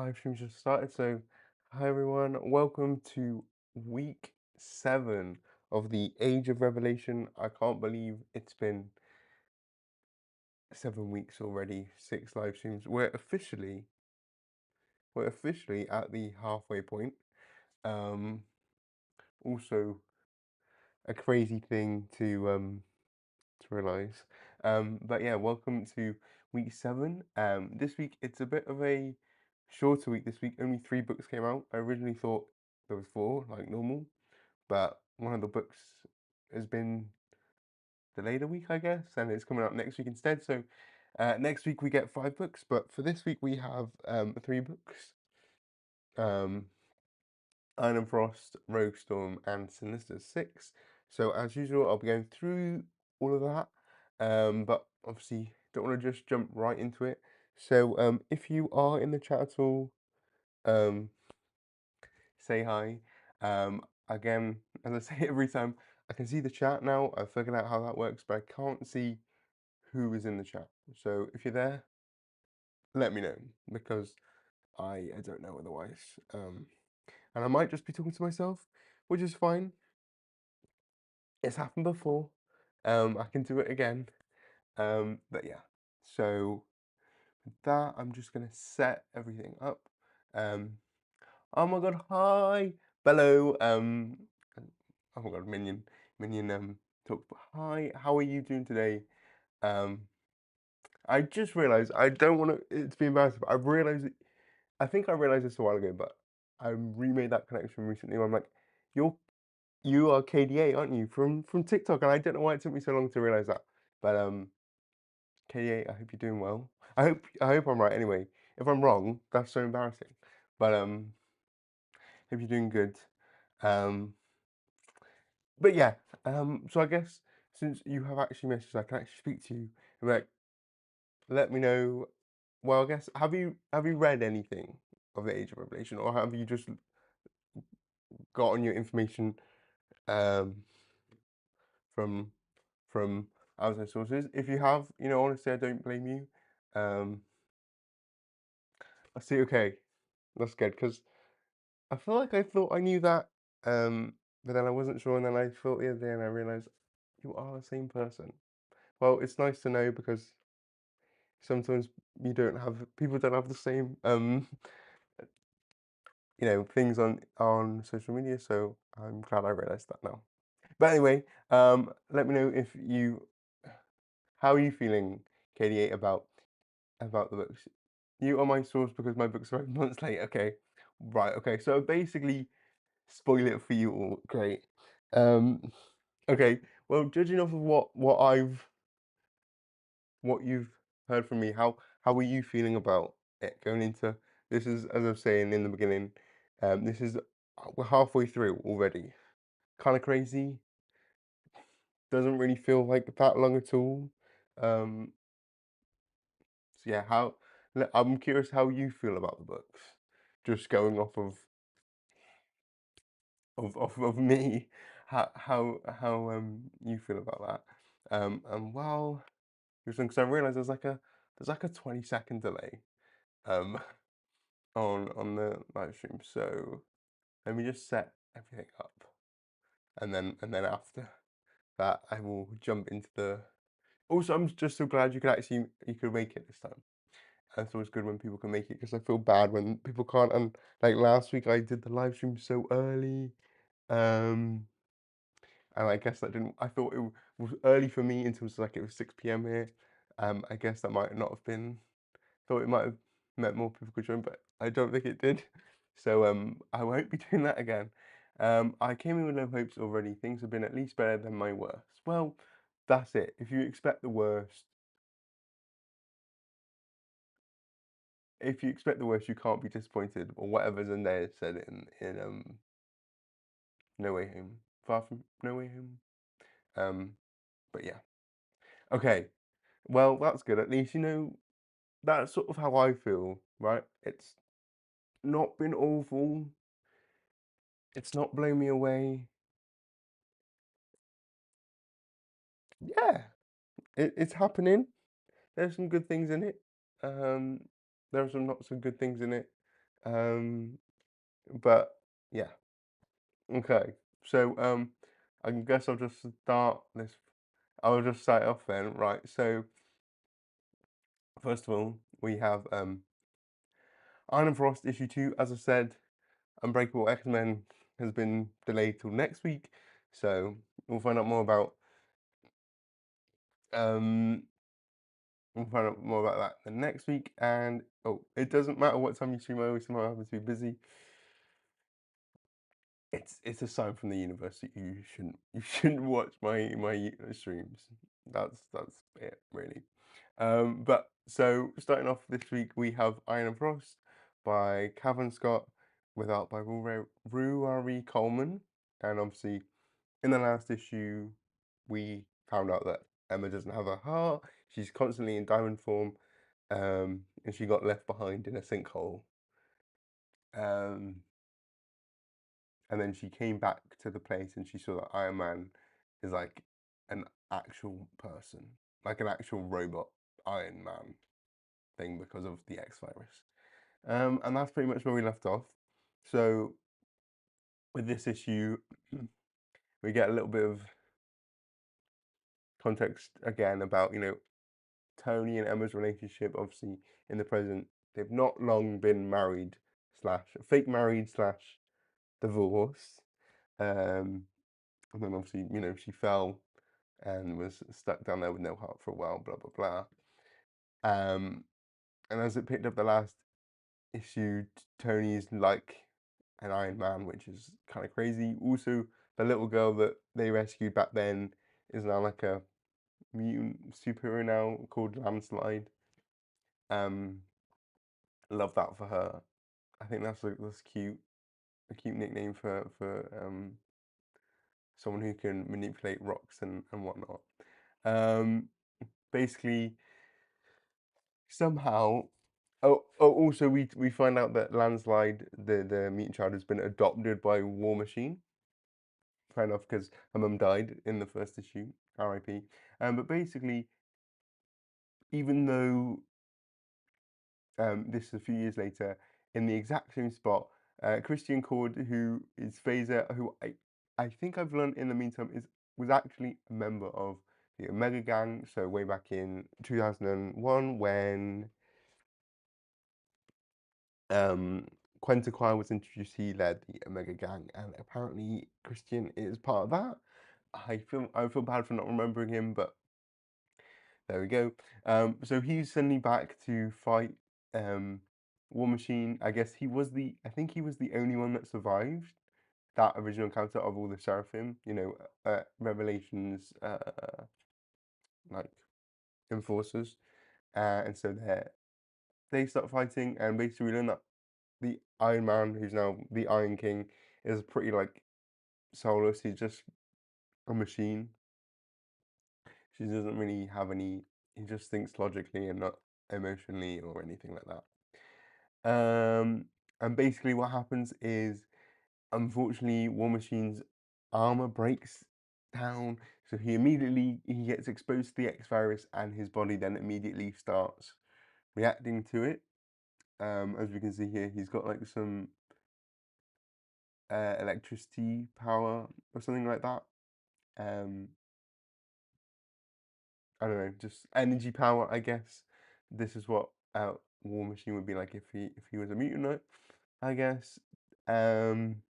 live stream just started. So, hi everyone, welcome to week 7 of the Age of Revelation. I can't believe it's been 7 weeks already, 6 live streams. We're officially at the halfway point. Um, Also a crazy thing to realize. But yeah, welcome to week 7. This week it's a bit of a shorter week this week. Only 3 books came out. I originally thought there was 4, like normal, but one of the books has been delayed a week, I guess, and it's coming out next week instead. So next week we get 5 books, but for this week we have 3 books. Um, Iron Frost, Rogue Storm, and Sinister 6. So as usual, I'll be going through all of that, but obviously don't want to just jump right into it. So if you are in the chat at all, um, say hi. Again, as I say every time, I can see the chat now. I've figured out how that works, but I can't see who is in the chat. So if you're there, let me know because I don't know otherwise. And I might just be talking to myself, which is fine. It's happened before. I can do it again. But yeah. So with that, I'm just gonna set everything up. Um, oh my god, hi, Bello. Oh my god, Minion. Talk. Hi, how are you doing today? Um, I just realized I don't want it to be embarrassing, but I've realized I think I realized this a while ago, but I remade that connection recently. Where I'm like, you are KDA, aren't you, from TikTok? And I don't know why it took me so long to realize that. But KDA, I hope you're doing well. I hope I'm right anyway. If I'm wrong, that's so embarrassing. But hope you're doing good. Um, but yeah, so I guess since you have actually messaged, I can actually speak to you. Like, let me know. Well, I guess have you read anything of the Age of Revelation, or have you just gotten your information um from from outside sources? If you have, honestly, I don't blame you. Um, I see. Okay, that's good because I feel like I thought I knew that, but then I wasn't sure, and then I thought the other day, and I realized you are the same person. Well, it's nice to know because sometimes people don't have the same things on social media. So I'm glad I realized that now. But anyway, let me know if you how are you feeling, KD8, about the books. You are my source because my books are 5 months late. Okay, right. Okay, so basically, spoil it for you all. Great. Um, okay. Well, judging off of what you've heard from me, how are you feeling about it going into this? Is, as I was saying in the beginning, this is we're halfway through already. Kind of crazy. Doesn't really feel like that long at all. Um, so yeah, I'm curious how you feel about the books. Just going off of me, how you feel about that. And while because I realized there's like a 20-second delay um on the live stream. So let me just set everything up, and then after that I will jump into the. Also, I'm just so glad you could make it this time. It's always good when people can make it because I feel bad when people can't. And like last week, I did the live stream so early, um, and I guess that didn't. I thought was early for me until it was 6 p.m. here. I guess that might not have been. Thought it might have meant more people could join, but I don't think it did. So I won't be doing that again. I came in with low hopes already. Things have been at least better than my worst. Well, that's it. If you expect the worst, you can't be disappointed, or whatever Zendaya said in No Way Home, Far From No Way Home. But yeah, okay. Well, that's good. At least that's sort of how I feel, right? It's not been awful. It's not blown me away. Yeah, it's happening. There's some good things in it. Um, there are some not so good things in it. Um, but yeah, okay. So I guess I'll just start this. I'll just start off then, right? So first of all, we have Iron and Frost issue 2. As I said, Unbreakable X-Men has been delayed till next week, so we'll find out more about um that the next week. And oh, it doesn't matter what time you stream. I always somehow happen to be busy. It's a sign from the universe that you shouldn't watch my streams. That's it really. But so starting off this week, we have Iron and Frost by Cavan Scott, with art by Ruari Coleman. And obviously, in the last issue, we found out that Emma doesn't have a heart. She's constantly in diamond form, and she got left behind in a sinkhole. Um, and then she came back to the place and she saw that Iron Man is like an actual person, like an actual robot Iron Man thing because of the X virus. And that's pretty much where we left off. So with this issue, we get a little bit of context again about, Tony and Emma's relationship. Obviously, in the present, they've not long been married slash fake married slash divorced. And then obviously, she fell and was stuck down there with no heart for a while, blah blah blah. And as it picked up the last issue, Tony's like an Iron Man, which is kind of crazy. Also, the little girl that they rescued back then is now like a mutant superhero now called Landslide. Um, love that for her. I think that's cute. A cute nickname for someone who can manipulate rocks and whatnot. Um, basically, somehow. Oh, also we find out that Landslide, the mutant child, has been adopted by War Machine. Fair enough, because her mum died in the first issue, R.I.P. But basically, even though this is a few years later, in the exact same spot, Christian Cord, who is Phaser, who I think I've learned in the meantime was actually a member of the Omega Gang. So way back in 2001, when Quentin was introduced, he led the Omega Gang, and apparently Christian is part of that. I feel bad for not remembering him, but there we go. So he's suddenly back to fight War Machine. I think he was the only one that survived that original encounter of all the Seraphim. Revelations, like enforcers, and so they start fighting, and basically we learn that the Iron Man, who's now the Iron King, is pretty like soulless. He's just a machine. She doesn't really have any. He just thinks logically and not emotionally or anything like that. And basically what happens is, unfortunately, War Machine's armor breaks down, so he gets exposed to the X virus, and his body then immediately starts reacting to it. As we can see here, he's got like some electricity power or something like that. Um, I don't know, just energy power, I guess. This is what War Machine would be like if he was a mutant, I guess. And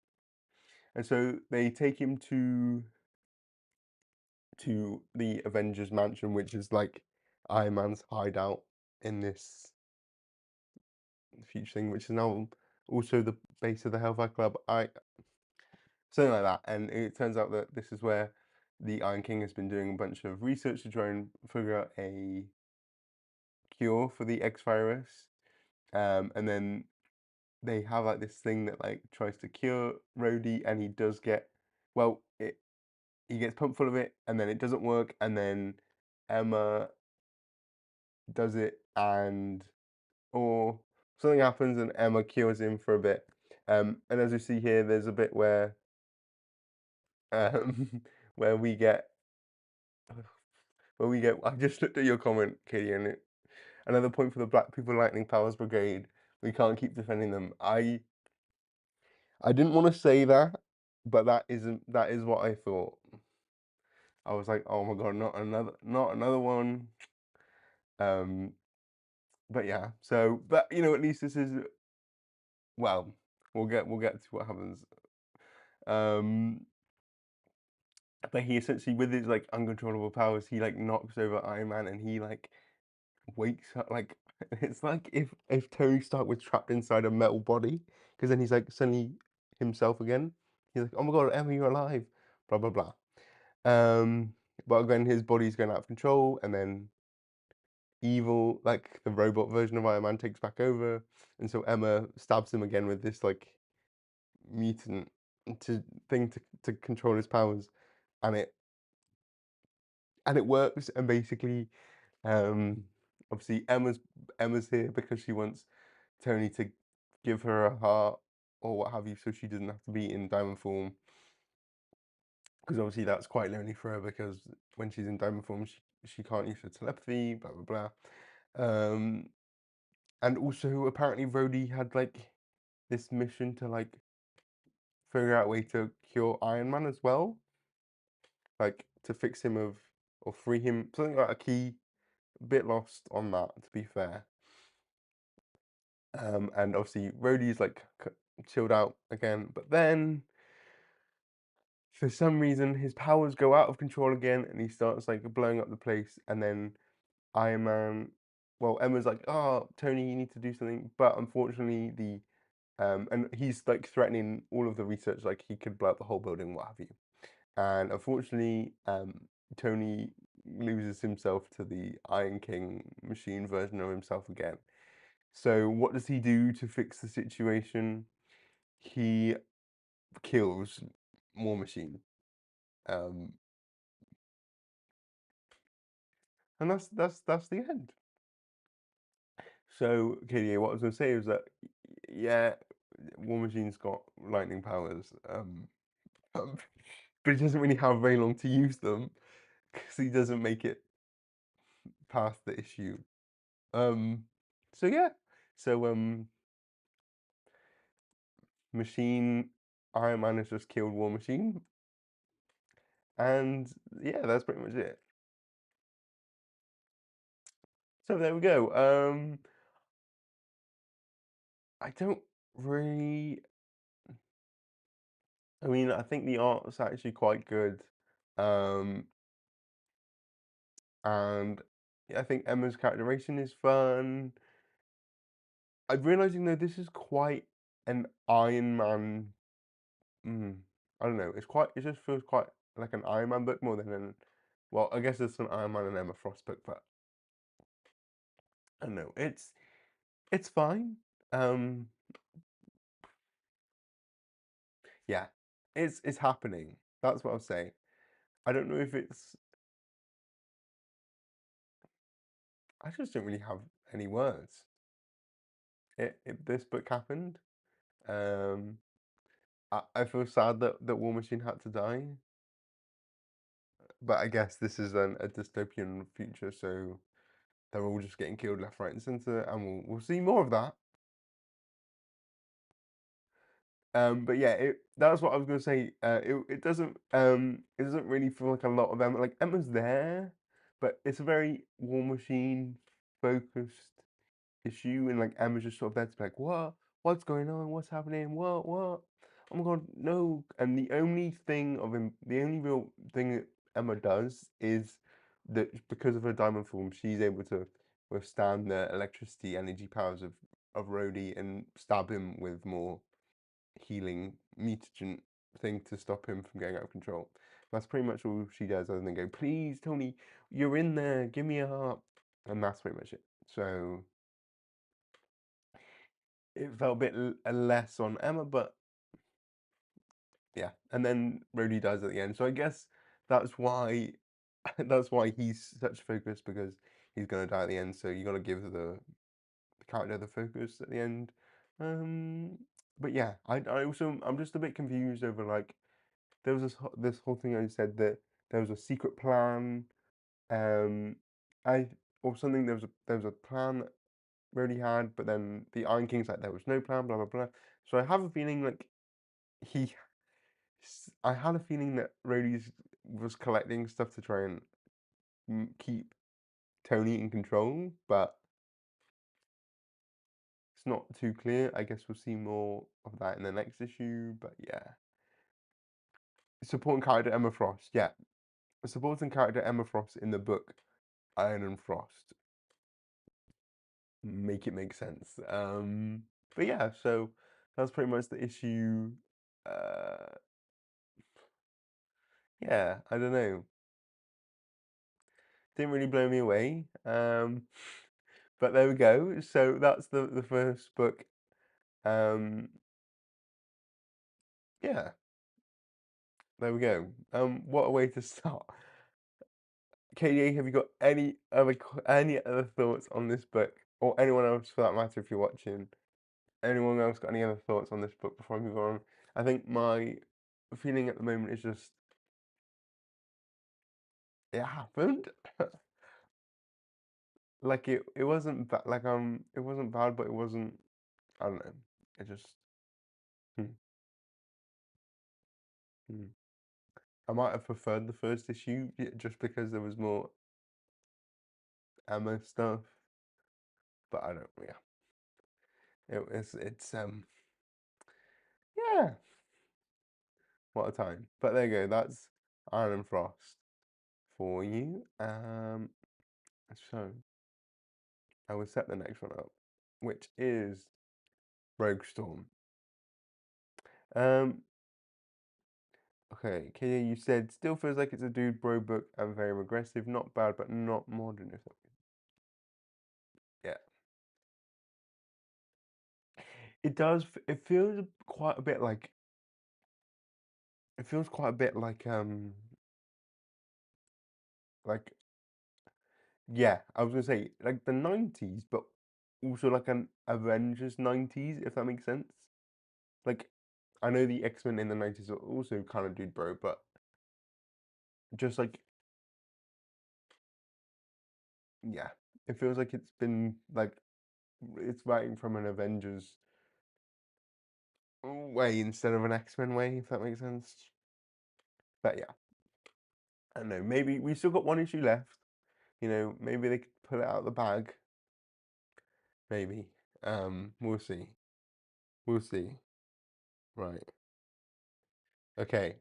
so they take him to the Avengers Mansion, which is like Iron Man's hideout in this future thing, which is now also the base of the Hellfire Club. Something like that. And it turns out that this is where the Iron King has been doing a bunch of research to try and figure out a cure for the X virus. And then they have like this thing that like tries to cure Rhodey, and he does get, well, he gets pumped full of it, and then it doesn't work, and then Emma does it, and or something happens, and Emma cures him for a bit. And as we see here, there's a bit where um, where we get I just looked at your comment, Katie, and another point for the Black People Lightning Powers Brigade. We can't keep defending them. I didn't want to say that, but that is what I thought. I was like, oh my god, not another one. Um, but yeah, so but you know, at least this is well, we'll get to what happens. Um, but he essentially with his like uncontrollable powers, he like knocks over Iron Man and he like wakes up like it's like if Tony Stark was trapped inside a metal body, because then he's like suddenly himself again. He's like, oh my god, Emma, you're alive, blah blah blah. Um, but then his body's going out of control, and then evil, like the robot version of Iron Man, takes back over, and so Emma stabs him again with this like mutant to thing to control his powers, and it works, and basically, um, obviously Emma's here because she wants Tony to give her a heart or what have you, so she doesn't have to be in diamond form. Because obviously that's quite lonely for her because when she's in diamond form, she can't use her telepathy, blah blah blah. And also apparently Rhodey had like this mission to like figure out a way to cure Iron Man as well, like to fix him of or free him, something like a key. A bit lost on that, to be fair. And obviously Rhodey's like chilled out again, but then for some reason his powers go out of control again, and he starts like blowing up the place, and then Iron Man. Well, Emma's like, "Oh, Tony, you need to do something," but unfortunately, and he's like threatening all of the research, like he could blow up the whole building, what have you. And unfortunately, Tony loses himself to the Iron King machine version of himself again. So what does he do to fix the situation? He kills War Machine, um, and that's the end. So, okay, yeah, what I was going to say is that, yeah, War Machine's got lightning powers, um, but he doesn't really have very long to use them because he doesn't make it past the issue. Um, so yeah, so Machine Iron Man has just killed War Machine, and yeah, that's pretty much it. So there we go. I don't really. I mean, I think the art's actually quite good. Um, and I think Emma's characterization is fun. I'm realizing though this is quite an Iron Man. Mm, I don't know. It's quite. It just feels quite like an Iron Man book more than an. Well, I guess it's an Iron Man and Emma Frost book, but I don't know. It's fine. Um, yeah, it's happening. That's what I'll say. I don't know if it's. I just don't really have any words. This book happened. Um, I feel sad that War Machine had to die, but I guess this is a dystopian future, so they're all just getting killed left, right, and center, and we'll see more of that. But yeah, that's what I was gonna say. It doesn't really feel like a lot of Emma. Like Emma's there, but it's a very War Machine focused issue, and like Emma's just sort of there to be like, what's going on? What's happening? What? Oh my God, no! And the only real thing that Emma does is that because of her diamond form, she's able to withstand the electricity energy powers of Rhodey and stab him with more healing mutagen thing to stop him from getting out of control. That's pretty much all she does, other than go, please, Tony, you're in there, give me a heart, and that's pretty much it. So it felt a bit less on Emma, but yeah. And then Rhodey dies at the end, so I guess that's why that's why he's such focus because he's gonna die at the end. So you got to give the character the focus at the end. Um, but yeah, I'm just a bit confused over like there was this whole thing I said that there was a secret plan. Um, I or something. There was a plan Rhodey had, but then the Iron King's like there was no plan, blah blah blah. So I have a feeling like he, I had a feeling that Rhodey was collecting stuff to try and keep Tony in control, but it's not too clear. I guess we'll see more of that in the next issue, but yeah. Supporting character Emma Frost, yeah. Supporting character Emma Frost in the book Iron and Frost. Make it make sense. But yeah, so that's pretty much the issue. Uh, yeah, I don't know. Didn't really blow me away. But there we go. So that's the first book. Um, yeah, there we go. What a way to start. KDA, have you got any other thoughts on this book, or anyone else for that matter? If you're watching, anyone else got any other thoughts on this book before I move on? I think my feeling at the moment is just it happened. Like it wasn't bad. Like it wasn't bad, but it wasn't. I don't know. It just. Hmm, hmm. I might have preferred the first issue just because there was more Emma stuff, but I don't. Yeah, it's yeah. What a time. But there you go. That's Iron and Frost for you. So I will set the next one up, which is Rogue Storm. Um, okay, Kia, you said still feels like it's a dude bro book and very regressive, not bad, but not modern. If that, yeah, it does. It feels quite a bit like. It feels quite a bit like yeah. I was gonna say like the 90s, but also like an Avengers 90s, if that makes sense. Like I know the X-Men in the 90s are also kind of dude bro, but just like yeah, it feels like it's been like it's writing from an Avengers way instead of an X-Men way, if that makes sense. But yeah, I don't know. Maybe we still got one issue left. You know, maybe they could pull it out of the bag. Maybe. We'll see. We'll see. Right. Okay.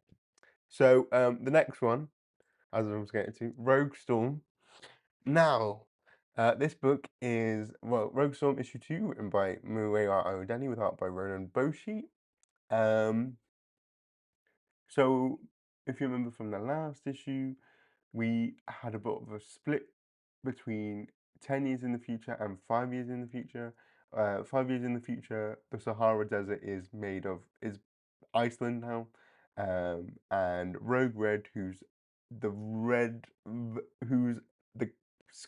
So the next one, as I was getting to, Rogue Storm. Now, this book is well, Rogue Storm issue 2, written by Muewa Odani with art by Ronan Boshi. Um, so if you remember from the last issue, we had a bit of a split between 10 years in the future and 5 years in the future. 5 years in the future, the Sahara Desert is Iceland now, and Rogue Red, who's the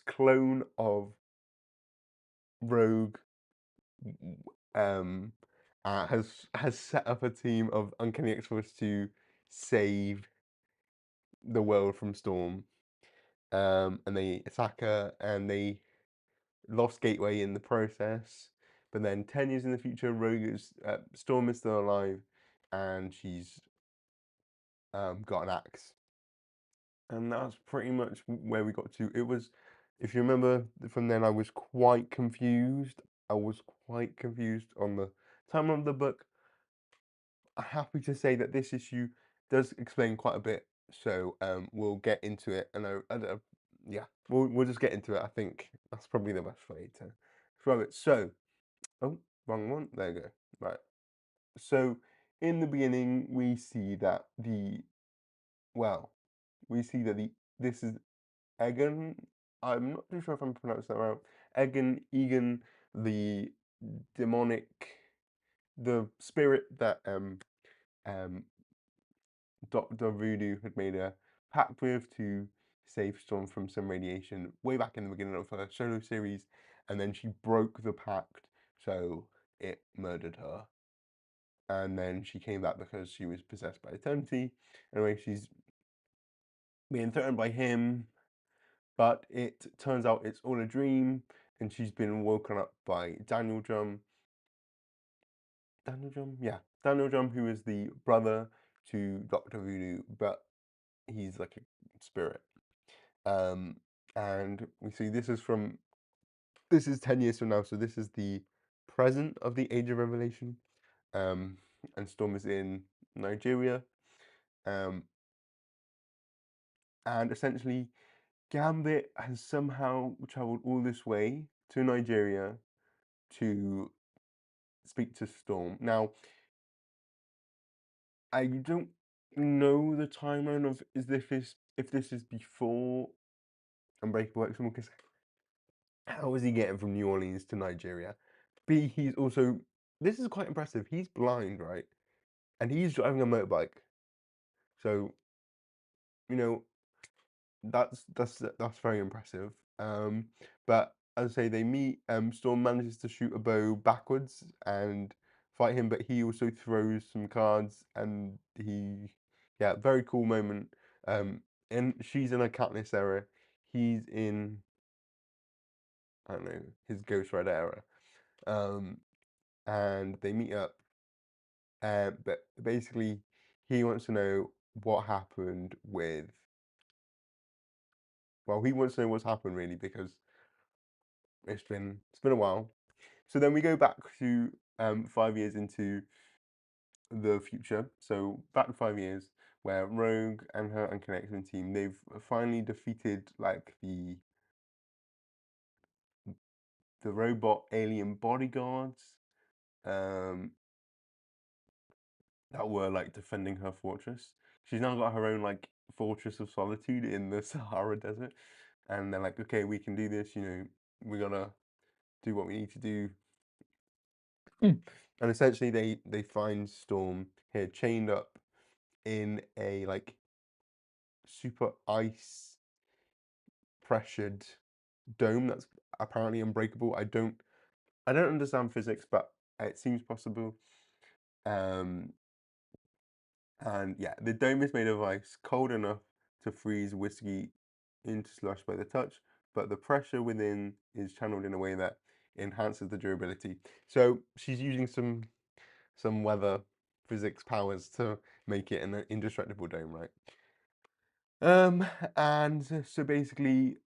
clone of Rogue, um, has set up a team of Uncanny X-Force to save the world from Storm. And they attack her, and they lost Gateway in the process. But then 10 years in the future, Storm is still alive, and she's got an axe. And that's pretty much where we got to. It was, if you remember from then, I was quite confused. I was quite confused on the time of the book. I'm happy to say that this issue does explain quite a bit. So we'll get into it. And yeah, we'll just get into it. I think that's probably the best way to throw it. So, oh, wrong one. There you go. Right. So in the beginning, we see that well, we see that this is Egan. I'm not too sure if I'm pronouncing that right. Egan, the demonic, the spirit that um Dr. Voodoo had made a pact with to save Storm from some radiation way back in the beginning of her solo series, and then she broke the pact, so it murdered her. And then she came back because she was possessed by Eternity. Anyway, she's being threatened by him, but it turns out it's all a dream, and she's been woken up by Daniel Drum. Daniel Drum, yeah, Daniel Drum, who is the brother to Doctor Voodoo, but he's like a spirit. Um, and we see this is 10 years from now, so this is the present of the Age of Revelation. Um, and Storm is in Nigeria. Um, and essentially, Gambit has somehow traveled all this way to Nigeria to speak to Storm. Now, I don't know the timeline of if this is before Unbreakable X-Men, because how is he getting from New Orleans to Nigeria? B, he's also, this is quite impressive. He's blind, right? And he's driving a motorbike. So, you know, that's very impressive. But as I say, they meet. Storm manages to shoot a bow backwards and fight him, but he also throws some cards, and yeah, very cool moment. And she's in a Katniss era. He's in, I don't know, his Ghost Rider era. Um, and they meet up. But basically, he wants to know what happened with. Well, he wants to know what's happened really because it's been a while. So then we go back to 5 years into the future. So back 5 years, where Rogue and her Uncanny X-Men team, they've finally defeated like the robot alien bodyguards um, that were like defending her fortress. She's now got her own like fortress of solitude in the Sahara Desert, and they're like, okay, we can do this. You know, we gotta do what we need to do. And essentially, they find Storm here chained up in a like super ice pressured dome that's apparently unbreakable. I don't understand physics, but it seems possible. Um, and yeah, the dome is made of ice, cold enough to freeze whiskey into slush by the touch, but the pressure within is channeled in a way that enhances the durability. So she's using some weather physics powers to make it an indestructible dome, right? Um, and so basically,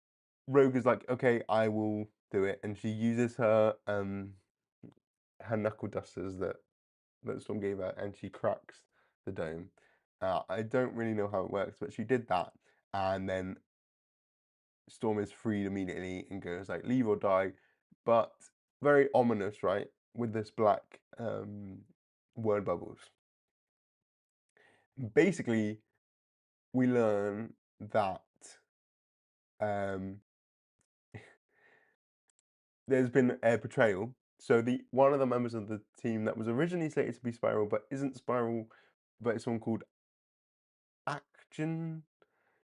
Rogue is like, okay, I will do it, and she uses her knuckle dusters that Storm gave her, and she cracks the dome. I don't really know how it works, but she did that, and then Storm is freed immediately and goes like, leave or die. But very ominous, right? With this black word bubbles. Basically, we learn that um, there's been a betrayal. So the one of the members of the team that was originally slated to be Spiral, but isn't Spiral, but it's someone called Action.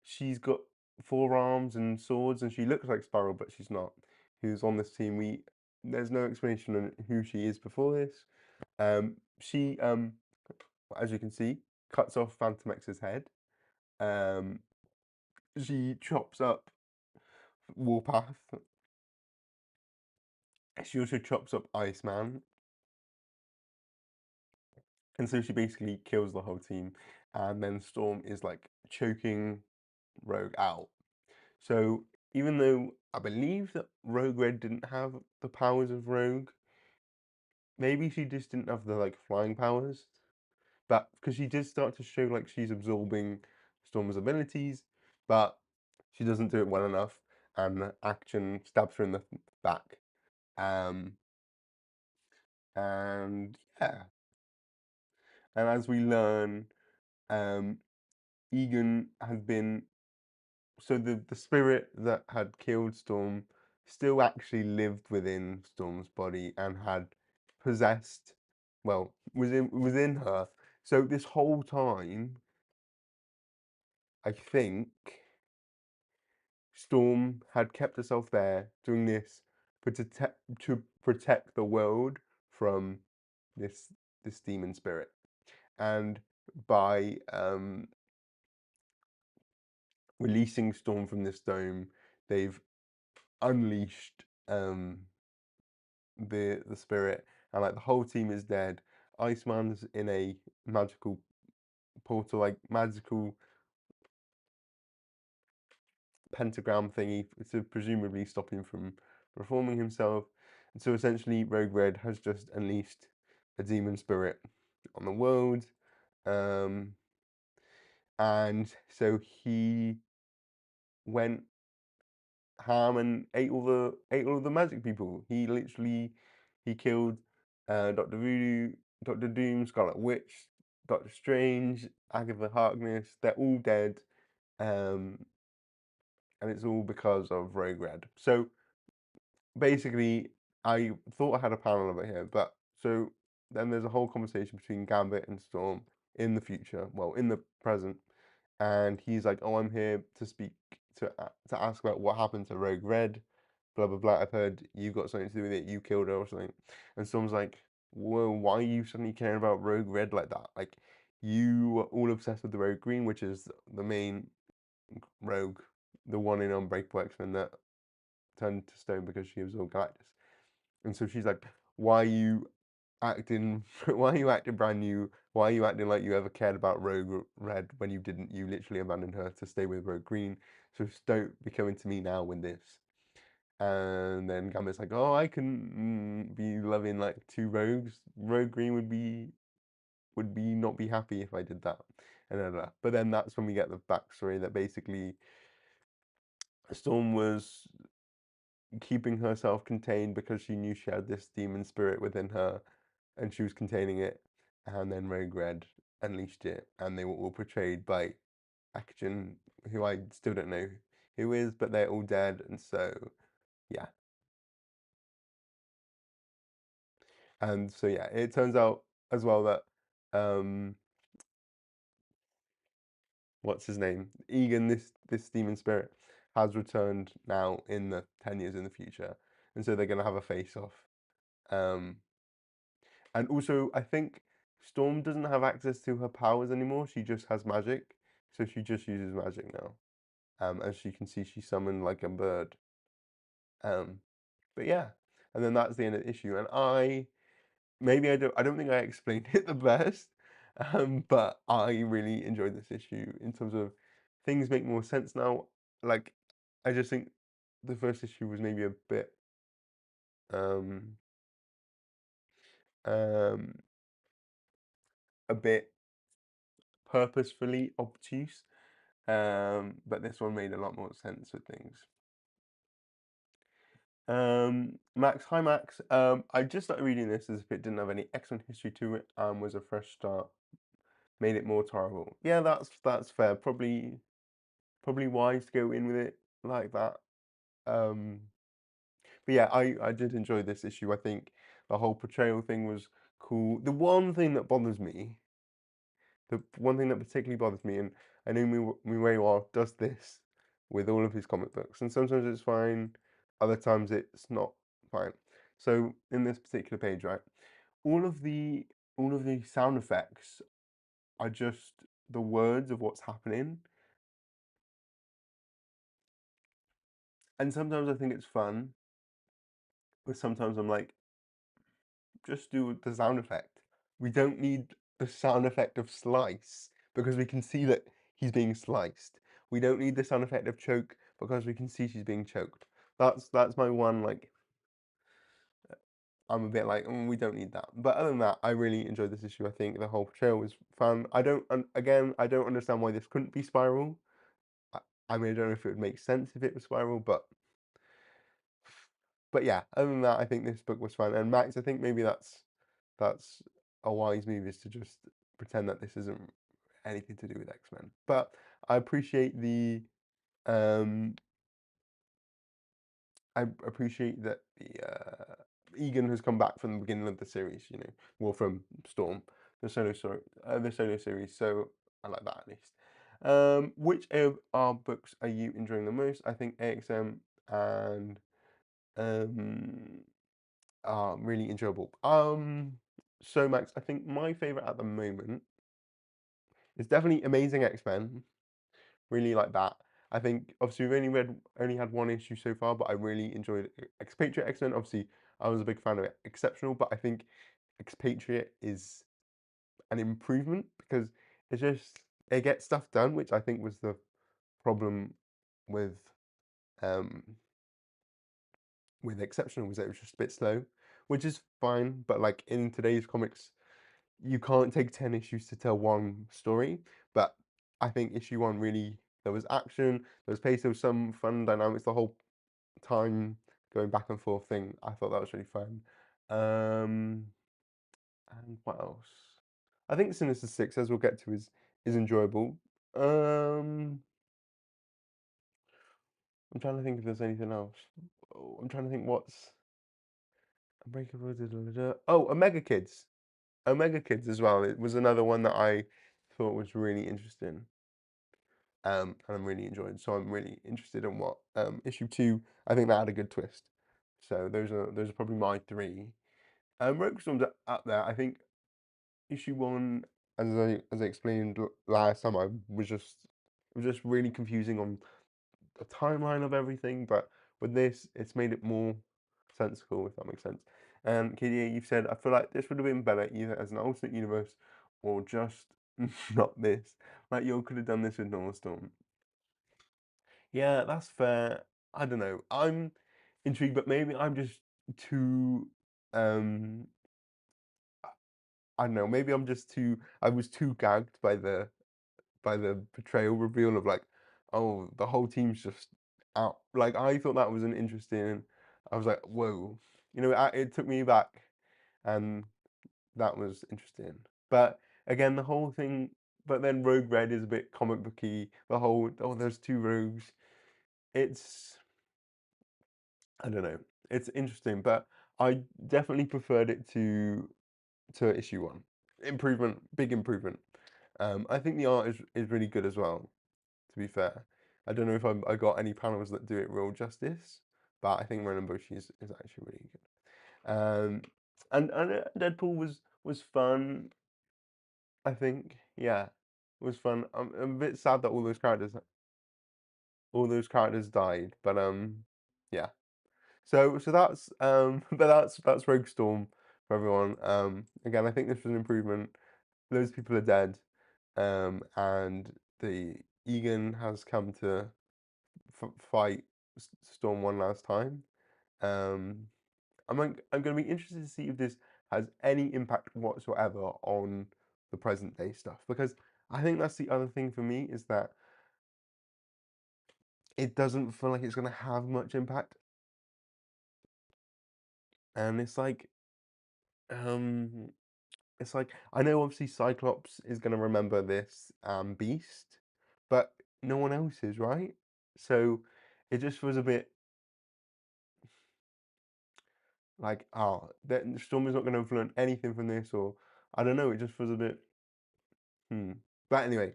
She's got forearms and swords, and she looks like Spiral, but she's not. Who's on this team? There's no explanation on who she is before this. She as you can see, cuts off Phantom X's head. Um, she chops up Warpath. She also chops up Iceman. And so she basically kills the whole team. And then Storm is like choking Rogue out. So even though I believe that Rogue Red didn't have the powers of Rogue, maybe she just didn't have the like flying powers. But because she did start to show like she's absorbing Storm's abilities, but she doesn't do it well enough. And Action stabs her in the back. Um, and yeah. And as we learn, um, Egan has been so the spirit that had killed Storm still actually lived within Storm's body and had possessed, well, within her. So this whole time, I think Storm had kept herself there doing this to protect the world from this this demon spirit, and by releasing Storm from this dome, they've unleashed um the spirit, and like the whole team is dead. Iceman's in a magical portal, like magical pentagram thingy to presumably stop him from reforming himself. And so essentially, Rogue Red has just unleashed a demon spirit on the world. Um, and so he went ham and ate all of the magic people. He killed Doctor Voodoo, Doctor Doom, Scarlet Witch, Doctor Strange, Agatha Harkness. They're all dead, um, and it's all because of Rogue Red. So basically, I thought I had a panel over here, but so then there's a whole conversation between Gambit and Storm in the future, well, in the present, and he's like, "Oh, I'm here to speak to ask about what happened to Rogue Red, blah blah blah. I've heard you got something to do with it. You killed her or something." And Storm's like, "Whoa, why are you suddenly caring about Rogue Red like that? Like, you were all obsessed with the Rogue Green, which is the main rogue, the one in Unbreakable X-Men that turned to stone because she absorbed Galactus." And so she's like, "Why are you acting? Why are you acting brand new? Why are you acting like you ever cared about Rogue Red when you didn't? You literally abandoned her to stay with Rogue Green. So don't be coming to me now with this." And then Gambit's like, "Oh, I can be loving like two rogues. Rogue Green would be not be happy if I did that." And then, but then that's when we get the backstory that basically Storm was keeping herself contained because she knew she had this demon spirit within her, and she was containing it. And then Rogue Red unleashed it, and they were all portrayed by Action, who I still don't know who is, but they're all dead, and so yeah. And so yeah, it turns out as well that um what's his name? Egan, this demon spirit, has returned now in the 10 years in the future. And so they're gonna have a face off. Um and also I think Storm doesn't have access to her powers anymore. She just has magic. So she just uses magic now. As you can see, she summoned like a bird. Um but yeah. And then that's the end of the issue. And maybe I don't think I explained it the best, but I really enjoyed this issue in terms of things make more sense now. Like, I just think the first issue was maybe um um a bit purposefully obtuse, but this one made a lot more sense with things. Max, hi Max. I just started reading this as if it didn't have any X-Men history to it and was a fresh start. Made it more tolerable. Yeah, that's fair. Probably wise to go in with it like that. Um, but yeah, I did enjoy this issue. I think the whole portrayal thing was cool. The one thing that bothers me, the one thing that particularly bothers me, and I know Mireille does this with all of his comic books, and sometimes it's fine, other times it's not fine. So in this particular page, right, all of the all of the sound effects are just the words of what's happening. And sometimes I think it's fun, but sometimes I'm like, just do the sound effect. We don't need the sound effect of slice because we can see that he's being sliced. We don't need the sound effect of choke because we can see she's being choked. That's my one like. I'm a bit like, we don't need that. But other than that, I really enjoyed this issue. I think the whole portrayal was fun. Again, I don't understand why this couldn't be Spiral. I, I mean, I don't know if it would make sense if it was Spiral, but yeah, other than that, I think this book was fun. And Max, I think maybe that's a wise move, is to just pretend that this isn't anything to do with X-Men. But I appreciate the um I appreciate that the Egan has come back from the beginning of the series, well, from Storm, the solo series. So I like that at least. Which of our books are you enjoying the most? I think AXM and um are really enjoyable. So Max, I think my favorite at the moment is definitely Amazing X-Men. Really like that. I think obviously we've only had one issue so far, but I really enjoyed Expatriate X-Men. Obviously, I was a big fan of Exceptional, but I think Expatriate is an improvement because it's just it gets stuff done, which I think was the problem with um Exceptional was that it was just a bit slow, which is fine. But like in today's comics, you can't take 10 issues to tell one story. But I think issue one really there was action, there was pace, there was some fun dynamics the whole time going back and forth thing. I thought that was really fun. Um, and what else? I think Sinister Six, as we'll get to, is enjoyable. Um, I'm trying to think if there's anything else. Oh, I'm trying to think what's Unbreakable. Oh, Omega Kids. Omega Kids as well. It was another one that I thought was really interesting. And I'm really enjoying. So I'm really interested in what issue two. I think that had a good twist. So those are probably my three. Rogue Storm's up there. I think issue one, as I explained last time, I was just it was just really confusing on the timeline of everything. But with this, it's made it more sensible, if that makes sense. And KDA, you've said I feel like this would have been better either as an alternate universe or just not this. Like you could have done this with North Storm. Yeah, that's fair. I don't know. I'm intrigued, but maybe I'm just too um I don't know, maybe I'm just too I was too gagged by the betrayal reveal of like, oh, the whole team's just out. Like I thought that was an interesting I was like, whoa. You know, it took me back and that was interesting. But again, the whole thing but then Rogue Red is a bit comic booky. The whole oh, there's two rogues. It's I don't know. It's interesting, but I definitely preferred it to issue one. Improvement, big improvement. I think the art is really good as well. To be fair, I don't know if I got any panels that do it real justice, but I think Ronan Bushi is actually really good. And Deadpool was fun. I think yeah, it was fun. I'm a bit sad that all those characters died, but yeah. So that's but that's Rogue Storm for everyone. Again, I think this was an improvement. Those people are dead, and the Egan has come to f fight Storm one last time. Um, I'm going to be interested to see if this has any impact whatsoever on the present day stuff because I think that's the other thing for me is that it doesn't feel like it's going to have much impact, and um. It's like I know obviously Cyclops is gonna remember this Beast, but no one else is, right? So it just was a bit like, oh, that Storm is not gonna have learned anything from this, or I don't know, it just was a bit hmm. But anyway,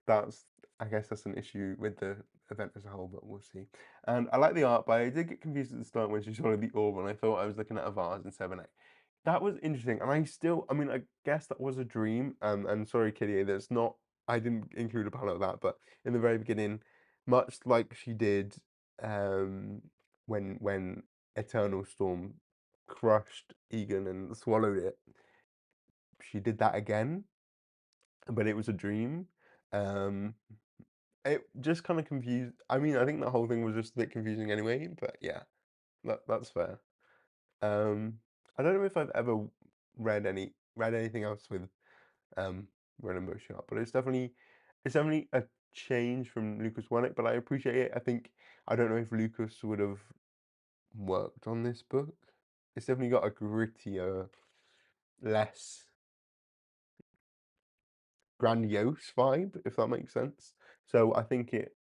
that's I guess that's an issue with the event as a whole, but we'll see. And I like the art, but I did get confused at the start when she showed the orb, and I thought I was looking at a vase in 7A. That was interesting, and I mean, I guess that was a dream. And sorry, Kitty, that's not. I didn't include a panel of that, but in the very beginning, much like she did, um, when Eternal Storm crushed Egan and swallowed it, she did that again, but it was a dream. Um, it just kind of confused. I mean, I think the whole thing was just a bit confusing anyway. But yeah, that's fair. Um, I don't know if I've ever read anything else with Ronan Moshiart, but it's definitely a change from Lucas Wernick, but I appreciate it. I think I don't know if Lucas would have worked on this book. It's definitely got a grittier, less grandiose vibe, if that makes sense. So I think it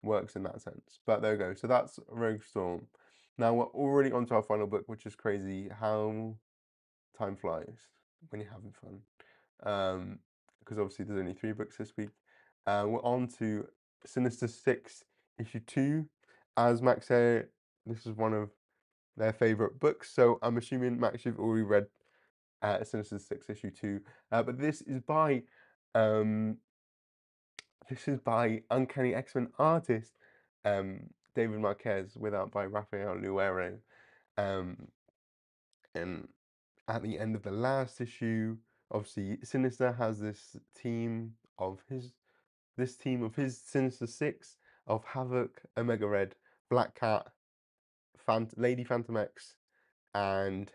works in that sense. But there we go. So that's Rogue Storm. Now we're already onto our final book, which is crazy how time flies when you're having fun. Because obviously there's only 3 books this week. We're on to Sinister Six, issue 2. As Max said, this is one of their favorite books, so I'm assuming Max you've already read Sinister Six issue 2. But this is by um, This is by Uncanny X-Men artist David Marquez, with art by Rafael Luero. Um, and at the end of the last issue, obviously Sinister has this team of his Sinister Six of Havok, Omega Red, Black Cat, Lady Phantom X, and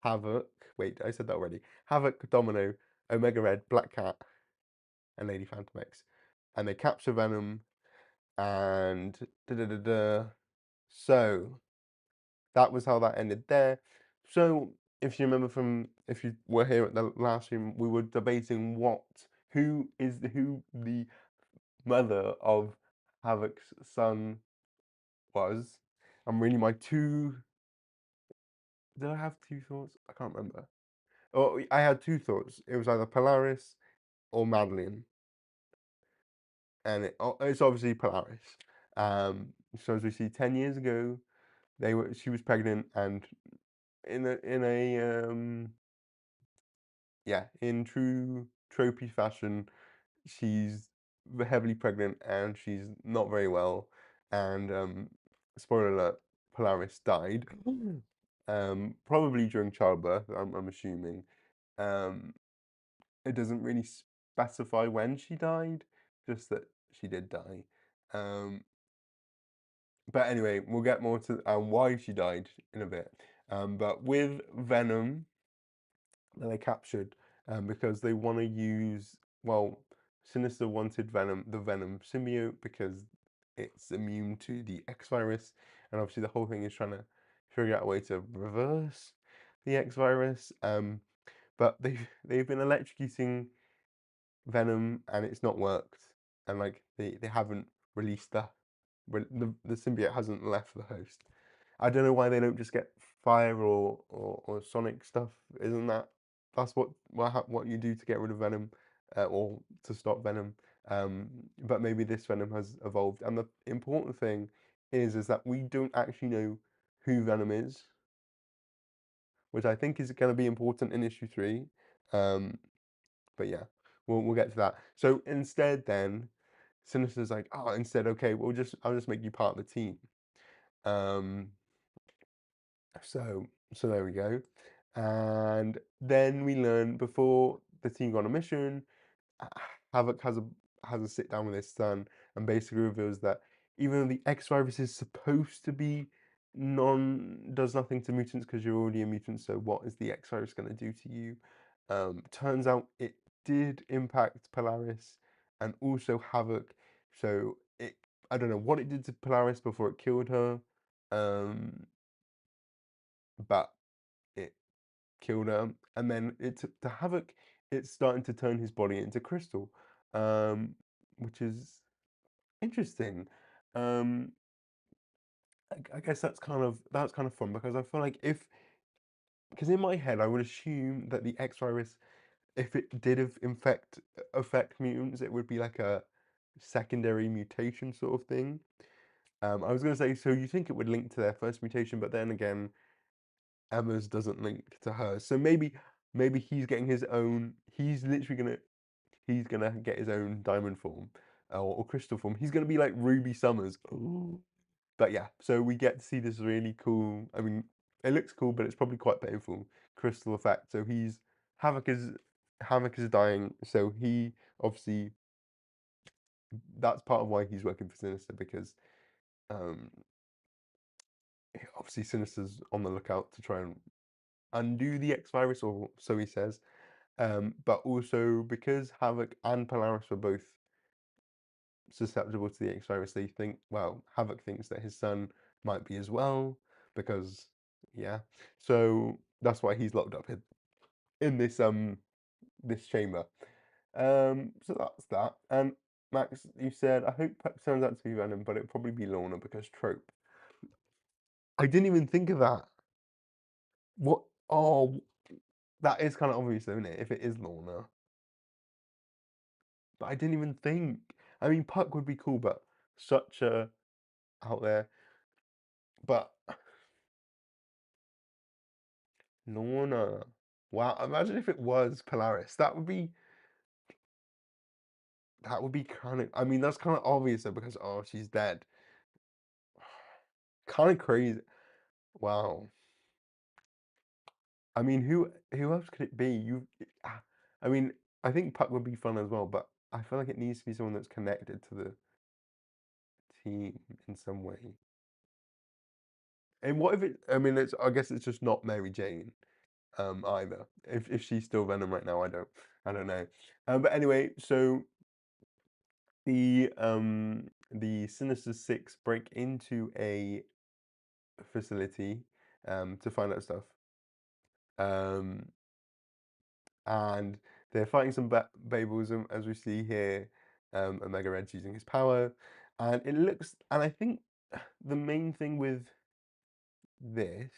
Havok. Wait, I said that already. Havok, Domino, Omega Red, Black Cat, and Lady Phantom X, and they capture Venom. And da da da da. So that was how that ended there. So if you remember if you were here at the last stream, we were debating who the mother of Havok's son was. And really my two, did I have two thoughts? I can't remember. Oh, I had two thoughts. It was either Polaris or Madeline. And it's obviously Polaris. So as we see 10 years ago, she was pregnant, and in true tropey fashion, she's heavily pregnant and she's not very well. And spoiler alert, Polaris died. Probably during childbirth, I'm assuming. Um, it doesn't really specify when she died, just that she did die. But anyway, we'll get more to why she died in a bit. But with Venom, that they captured, because they want to use, well, Sinister wanted the Venom symbiote, because it's immune to the X virus, and obviously the whole thing is trying to figure out a way to reverse the X virus. But they've been electrocuting Venom, and it's not worked, and like they haven't released the symbiote hasn't left the host. I don't know why they don't just get fire or sonic stuff. Isn't that's what you do to get rid of Venom, or to stop Venom? But maybe this Venom has evolved, and the important thing is that we don't actually know who Venom is, which I think is going to be important in issue 3. But yeah, we'll get to that. So instead, then Sinister's like, oh, instead, okay, I'll just make you part of the team. Um, so there we go. And then we learn, before the team go on a mission, Havok has a sit down with his son, and basically reveals that even though the X virus is supposed to be does nothing to mutants because you're already a mutant, so what is the X virus going to do to you? Turns out it did impact Polaris and also Havok. So I don't know what it did to Polaris before it killed her, but it killed her. And then to Havok, it's starting to turn his body into crystal, which is interesting. Um, I guess that's kind of fun, because I feel like because in my head I would assume that the X virus, if it did affect mutants, it would be like a secondary mutation sort of thing. I was going to say, so you think it would link to their first mutation, but then again, Emma's doesn't link to hers. So maybe he's getting his own. He's gonna get his own diamond form, or crystal form. He's gonna be like Ruby Summers. Ooh. But yeah, so we get to see this really cool. I mean, it looks cool, but it's probably quite painful. Crystal effect. So Havok is Havok is dying. So he obviously, that's part of why he's working for Sinister, because um obviously Sinister's on the lookout to try and undo the X virus, or so he says. But also because Havok and Polaris were both susceptible to the X virus, they think, well, Havok thinks that his son might be as well, because yeah. So that's why he's locked up in this chamber. So that's that. And Max, you said, I hope Pep turns out to be Venom, but it'll probably be Lorna because trope. I didn't even think of that. What? Oh, that is kind of obvious, though, isn't it? If it is Lorna. But I didn't even think. I mean, Puck would be cool, but such a out there. But Lorna. Wow, imagine if it was Polaris. That would be That would be kind of. I mean, that's kind of obvious though because oh, she's dead. Kind of crazy. Wow. I mean, who else could it be? I mean, I think Puck would be fun as well, but I feel like it needs to be someone that's connected to the team in some way. And what if it? I mean, it's. I guess it's just not Mary Jane, either. If she's still Venom right now, I don't know. But anyway, so the Sinister Six break into a facility, to find out stuff. Um, and they're fighting some Babels, as we see here. Omega Red's using his power, and it looks. And I think the main thing with this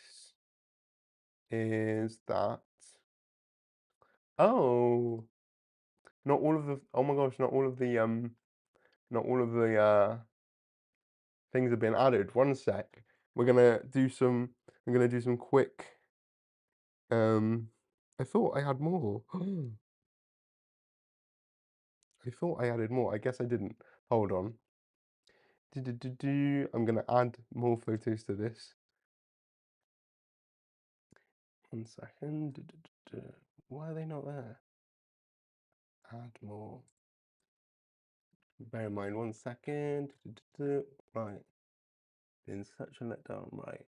is that oh, not all of the oh my gosh, not all of the things have been added. One sec, we're gonna do some. I'm gonna do some quick. Um, I thought I had more. I thought I added more. I guess I didn't. Hold on. I'm gonna add more photos to this. One second. Why are they not there? Add more. Bear in mind, one second. Right. Been such a letdown. Right.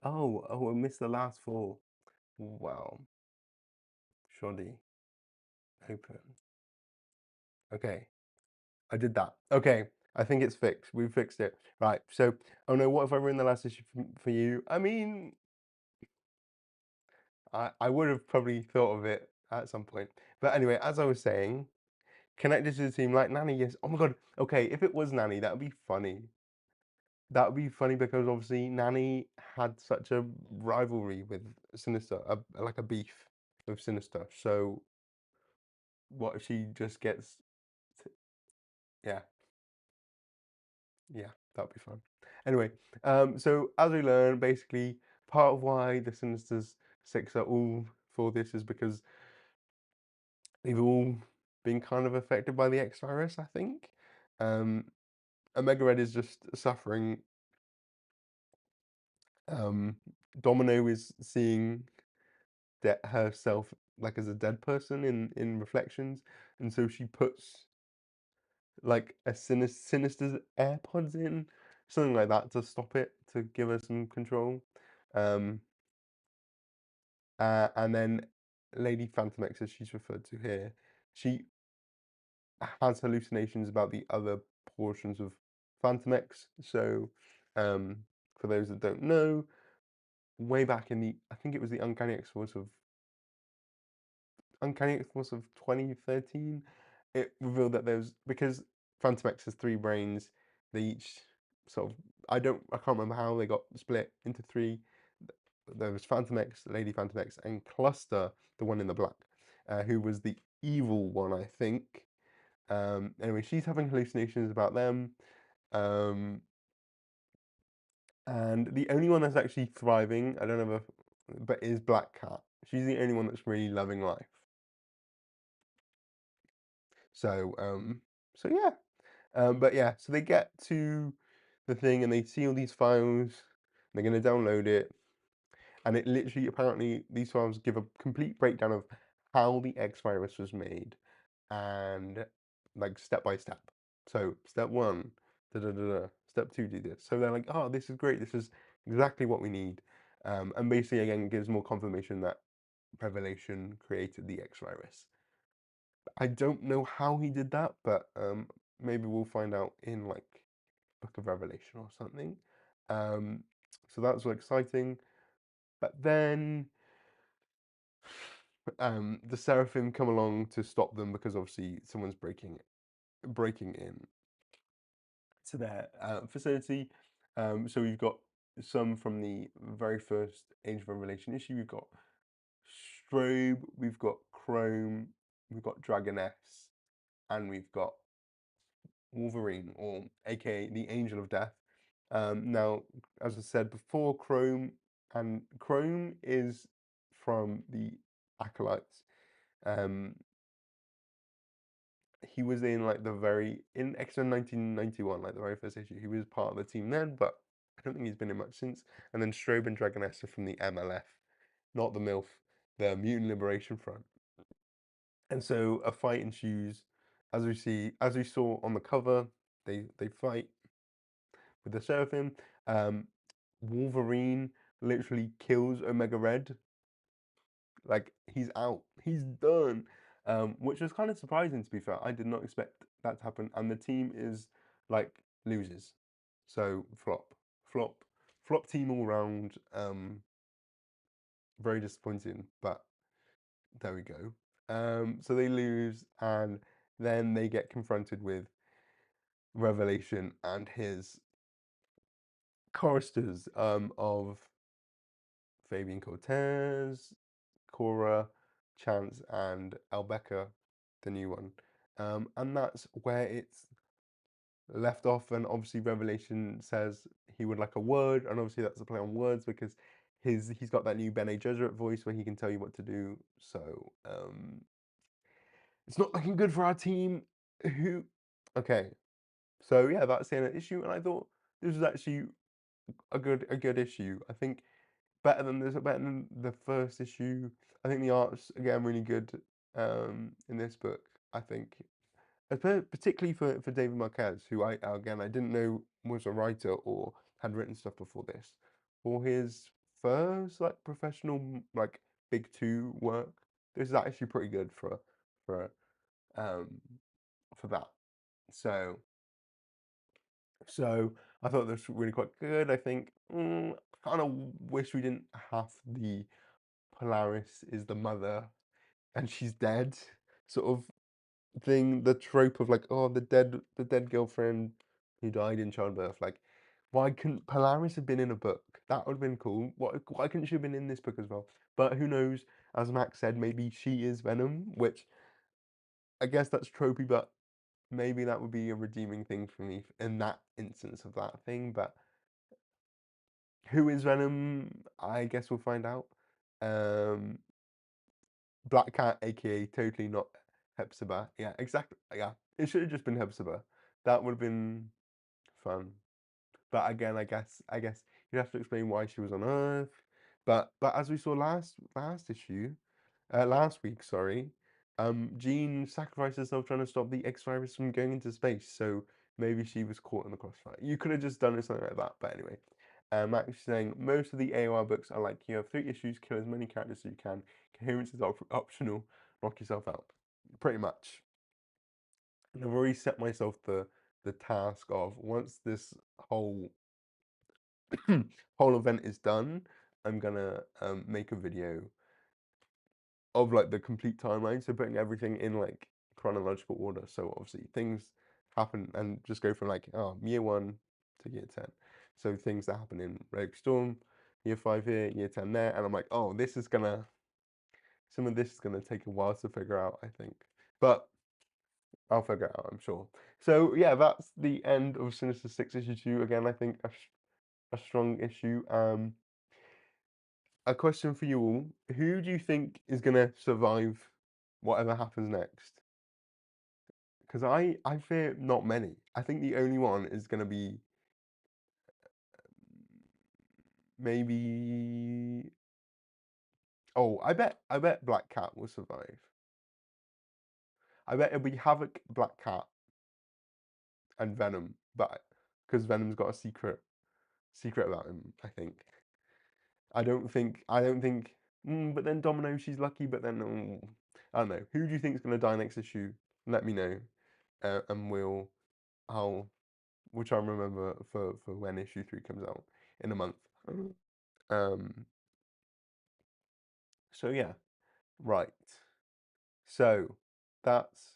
Oh, I missed the last four. Wow. Shoddy. Open. Okay. I did that. Okay. I think it's fixed. We fixed it. Right. So, oh no, what if I ruined the last issue for you? I mean, I would have probably thought of it at some point. But anyway, as I was saying, connected to the team like Nanny, yes. Oh my god. Okay, if it was Nanny, that would be funny. That would be funny because obviously Nanny had such a rivalry with Sinister, like a beef with Sinister. So what if she just gets, yeah, yeah, that'd be fun. Anyway, so as we learn, basically part of why the Sinisters Six are all for this is because they've all been kind of affected by the X virus, I think. Um, Omega Red is just suffering. Um, Domino is seeing herself like as a dead person in reflections, and so she puts like a Sinister's AirPods in, something like that to stop it, to give her some control. Um, and then Lady Phantom X, as she's referred to here, she has hallucinations about the other portions of Phantom X. So, um, for those that don't know, way back in the, I think it was the Uncanny X-Force of 2013, it revealed that there's because Phantom X has three brains, they each sort of I can't remember how they got split into three. There was Phantom X, Lady Phantom X, and Cluster, the one in the black, who was the evil one, I think. Anyway, she's having hallucinations about them. Um, and the only one that's actually thriving, I don't know if, but is Black Cat. She's the only one that's really loving life. So, yeah. But yeah, so they get to the thing and they see all these files. They're going to download it, and it literally, apparently, these files give a complete breakdown of how the X virus was made, and like step by step. So step one, da da da da. Step two, do this. So they're like, oh, this is great. This is exactly what we need. And basically, again, gives more confirmation that Revelation created the X virus. I don't know how he did that, but maybe we'll find out in like Book of Revelation or something. Um, so that's all exciting. But then the Seraphim come along to stop them because obviously someone's breaking in to their facility. So we've got some from the very first Age of Revelation issue. We've got Strobe, we've got Chrome, we've got Dragoness, and we've got Wolverine, or aka the Angel of Death. Now, as I said before, Chrome is from the Acolytes. Um, he was in like in X-Men 1991, like the very first issue. He was part of the team then, but I don't think he's been in much since. And then Strobe and Dragoness are from the MLF, not the MILF, the Mutant Liberation Front. And so a fight ensues, as we saw on the cover. They fight with the Seraphim. Um, Wolverine literally kills Omega Red. Like he's out, he's done. Which was kind of surprising to be fair. I did not expect that to happen, and the team is like loses. So flop, flop team all round. Very disappointing, but there we go. So they lose, and then they get confronted with Revelation and his choristers of Fabian Cortez, Cora, Chance, and Albeca, the new one. And that's where it's left off. And obviously, Revelation says he would like a word, and obviously that's a play on words because he's got that new Bene Gesserit voice where he can tell you what to do. So it's not looking good for our team. Who? Okay, so yeah, that's the end of the issue, and I thought this was actually a good issue. I think better than the first issue. I think the art's again really good in this book. I think, particularly for David Marquez, who I didn't know was a writer or had written stuff before this, for his first like professional like big two work. This is actually pretty good for um for that. So so I thought this was really quite good. I think kind of wish we didn't have the Polaris is the mother and she's dead sort of thing. The trope of like, oh, the dead girlfriend who died in childbirth. Like, why couldn't Polaris have been in a book? That would have been cool. Why couldn't she have been in this book as well? But who knows? As Max said, maybe she is Venom, which I guess that's tropey, but maybe that would be a redeeming thing for me in that instance of that thing. But who is Venom? I guess we'll find out. Um, Black Cat, aka totally not Hepzibah. Yeah, exactly. Yeah, it should have just been Hepzibah. That would have been fun. But again, I guess you'd have to explain why she was on Earth. But as we saw last issue, last week, sorry, Jean sacrificed herself trying to stop the X-Virus from going into space. So maybe she was caught in the crossfire. You could have just done it something like that. But anyway, Max is saying most of the AOR books are like you have 3 issues, kill as many characters as you can. Coherence is optional. Knock yourself out. Pretty much. And I've already set myself the task of once this whole whole event is done, I'm gonna make a video of like the complete timeline, so putting everything in like chronological order. So obviously things happen and just go from like year 1 to year 10. So things that happen in Rogue Storm, year 5 here, year 10 there, and I'm like, oh, some of this is gonna take a while to figure out, I think, but I'll figure it out, I'm sure. So yeah, that's the end of Sinister 6 issue 2. Again, I think a strong issue. A question for you all: who do you think is gonna survive whatever happens next? Because I fear not many. I think the only one is gonna be maybe. Oh, I bet Black Cat will survive. I bet it'll be Havok, Black Cat, and Venom, but because Venom's got a secret about him, I think. I don't think. But then Domino, she's lucky. But then I don't know. Who do you think is gonna die next issue? Let me know, and I'll try and remember for when issue 3 comes out in a month. Um. So yeah, right. So that's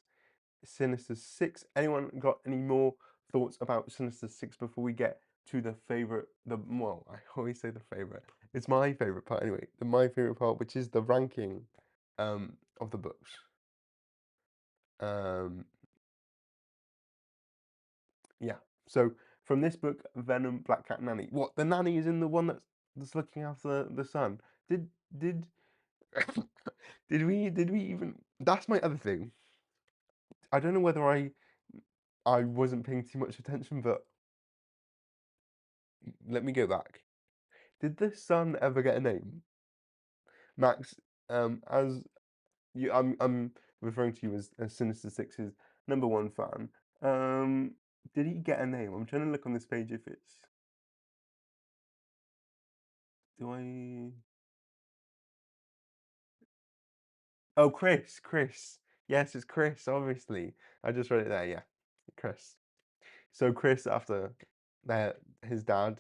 Sinister 6. Anyone got any more thoughts about Sinister 6 before we get to the favorite? Well, I always say the favorite. It's my favorite part anyway. My favorite part, which is the ranking, of the books. Um, yeah. So from this book, Venom, Black Cat, Nanny. What, the nanny is in the one that's looking after the son? Did did we even? That's my other thing. I don't know whether I wasn't paying too much attention, but let me go back. Did the son ever get a name? Max, as you, I'm referring to you as Sinister Six's #1 fan. Um, did he get a name? I'm trying to look on this page if it's. Do I? Oh, Chris, Chris. Yes, it's Chris, obviously. I just read it there, yeah. Chris. So Chris after their his dad.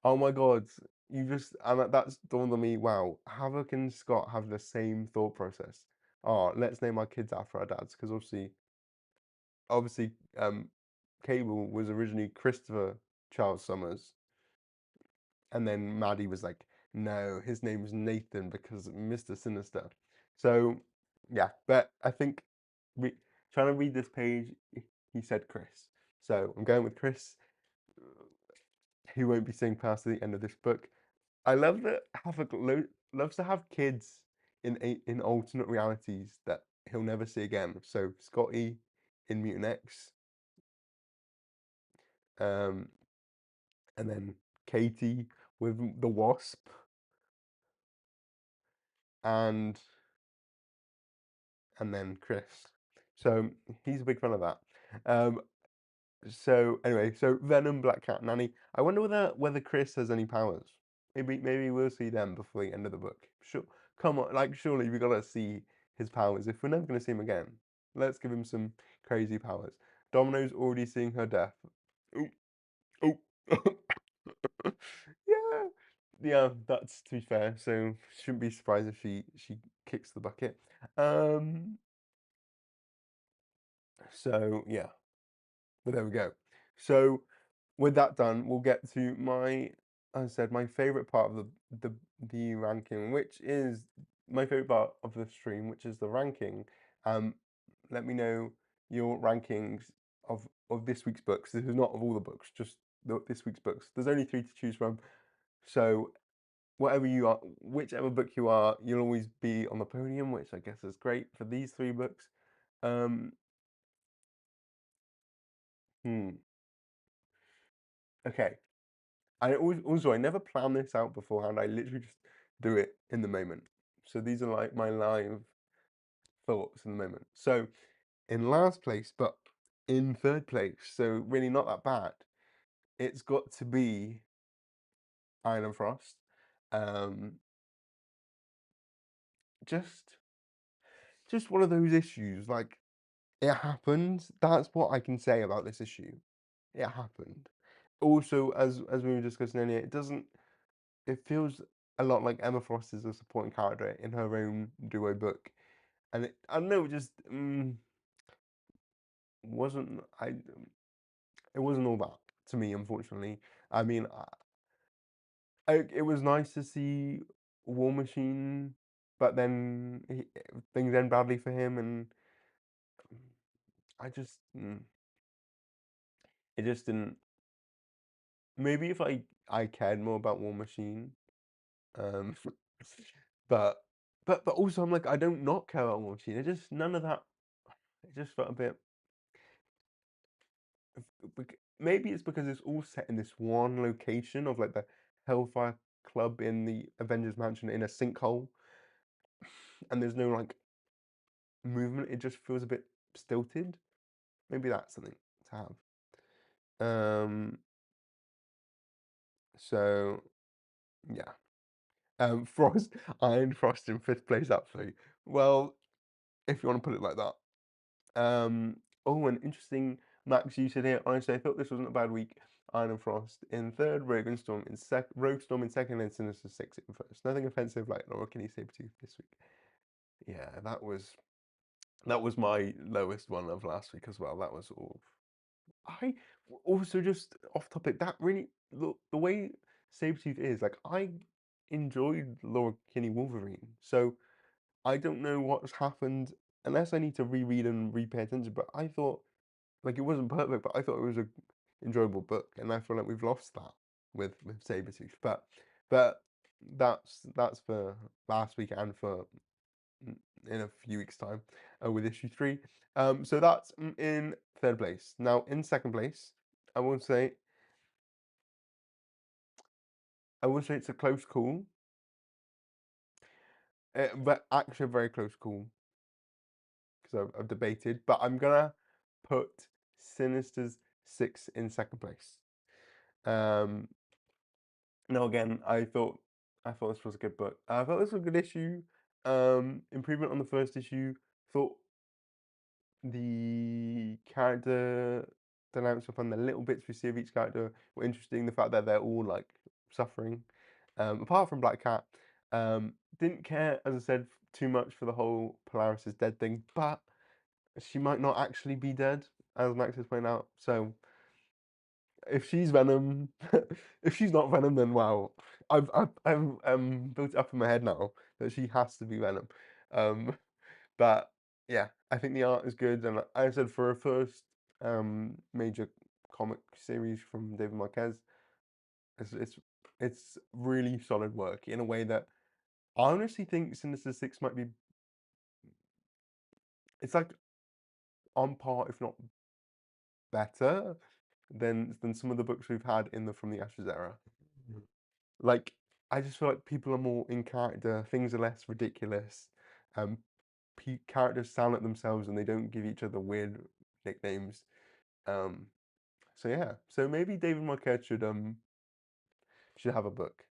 Oh my God. You just and that's dawned on me, wow, Havok and Scott have the same thought process. Oh, let's name our kids after our dads, because obviously Cable was originally Christopher Charles Summers, and then Maddie was like, no, his name's Nathan because Mr. Sinister. So yeah, but I think re trying to read this page, he said Chris. So I'm going with Chris, who won't be seeing past the end of this book. I love that Havok loves to have kids in alternate realities that he'll never see again. So Scotty in Mutant X, um, and then Katie with the Wasp, and then Chris. So he's a big fan of that. Um, so anyway, so Venom, Black Cat, Nanny. I wonder whether Chris has any powers. Maybe we'll see them before the end of the book. Sure, come on, like surely we gotta see his powers. If we're never gonna see him again, let's give him some crazy powers. Domino's already seeing her death. Oh, oh, yeah, yeah. That's to be fair. So shouldn't be surprised if she kicks the bucket. Um. So yeah, but there we go. So with that done, we'll get to as I said, my favorite part of the ranking, which is my favorite part of the stream, which is the ranking. Um, let me know your rankings of this week's books. This is not of all the books, just this week's books. There's only 3 to choose from, so whatever you are, whichever book you are, you'll always be on the podium, which I guess is great for these 3 books. Um, hmm. Okay. I never plan this out beforehand. I literally just do it in the moment. So these are like my live thoughts in the moment. So in last place, but in third place, so really not that bad. It's got to be Iron and Frost. Um, just one of those issues. Like it happened. That's what I can say about this issue. It happened. Also, as we were discussing earlier, it feels a lot like Emma Frost is a supporting character in her own duo book, and I don't know, it just wasn't it wasn't all that to me, unfortunately. I mean, it was nice to see War Machine, but then things end badly for him, and I just it just didn't. Maybe if I cared more about War Machine, um, but also I'm like I don't not care about War Machine. It just none of that. It just felt a bit. Maybe it's because it's all set in this one location of like the Hellfire Club in the Avengers Mansion in a sinkhole, and there's no like movement. It just feels a bit stilted. Maybe that's something to have. So yeah. Frost, Iron Frost in fifth place, absolutely. Well, if you want to put it like that. Oh, an interesting Max you said here. Honestly, I thought this wasn't a bad week. Iron and Frost in third, Rogue Storm in second, and Sinister Six in first. Nothing offensive like Laura Kinney Sabretooth this week. Yeah, that was my lowest one of last week as well. That was all. I also just off topic. That really the way Sabretooth is like I enjoyed Laura Kinney Wolverine. So I don't know what's happened unless I need to reread and repay attention. But I thought like it wasn't perfect, but I thought it was a enjoyable book, and I feel like we've lost that with Sabretooth. But that's for last week and for in a few weeks' time with issue 3. So that's in third place. Now, in second place, I will say it's a close call, but actually a very close call because I've debated. But I'm gonna put Sinister's 6 in second place. Um, now again, I thought this was a good book. I thought this was a good issue. Improvement on the first issue. Thought the character dynamics were fun. The little bits we see of each character were interesting. The fact that they're all like suffering, apart from Black Cat. Didn't care, as I said, too much for the whole Polaris is dead thing, but she might not actually be dead, as Max has pointed out. So if she's Venom, if she's not Venom, then wow, I've built it up in my head now that she has to be Venom. Um, but yeah, I think the art is good, and I said for a first major comic series from David Marquez, it's it's it's really solid work in a way that I honestly think Sinister Six might be. It's like on par, if not better, than some of the books we've had in the From the Ashes era. Like, I just feel like people are more in character, things are less ridiculous. Um, characters sound like themselves and they don't give each other weird nicknames. Um, so yeah, so maybe David Marquez should have a book.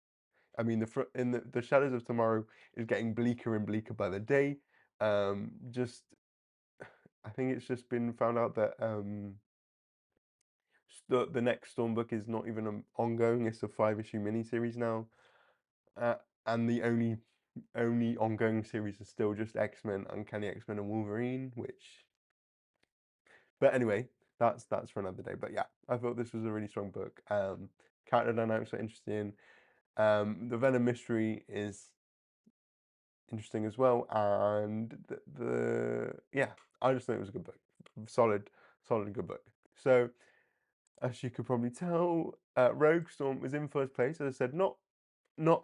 I mean, the Shadows of Tomorrow is getting bleaker and bleaker by the day. Just I think it's just been found out that the next Storm book is not even ongoing. It's a 5-issue miniseries now, uh, and the only ongoing series is still just X-Men, Uncanny X-Men, and Wolverine. Which, but anyway, that's for another day. But yeah, I thought this was a really strong book. Character dynamics are interesting. The Venom mystery is interesting as well, and the yeah, I just think it was a good book, solid good book. So as you could probably tell, Rogue Storm was in first place. As I said, not not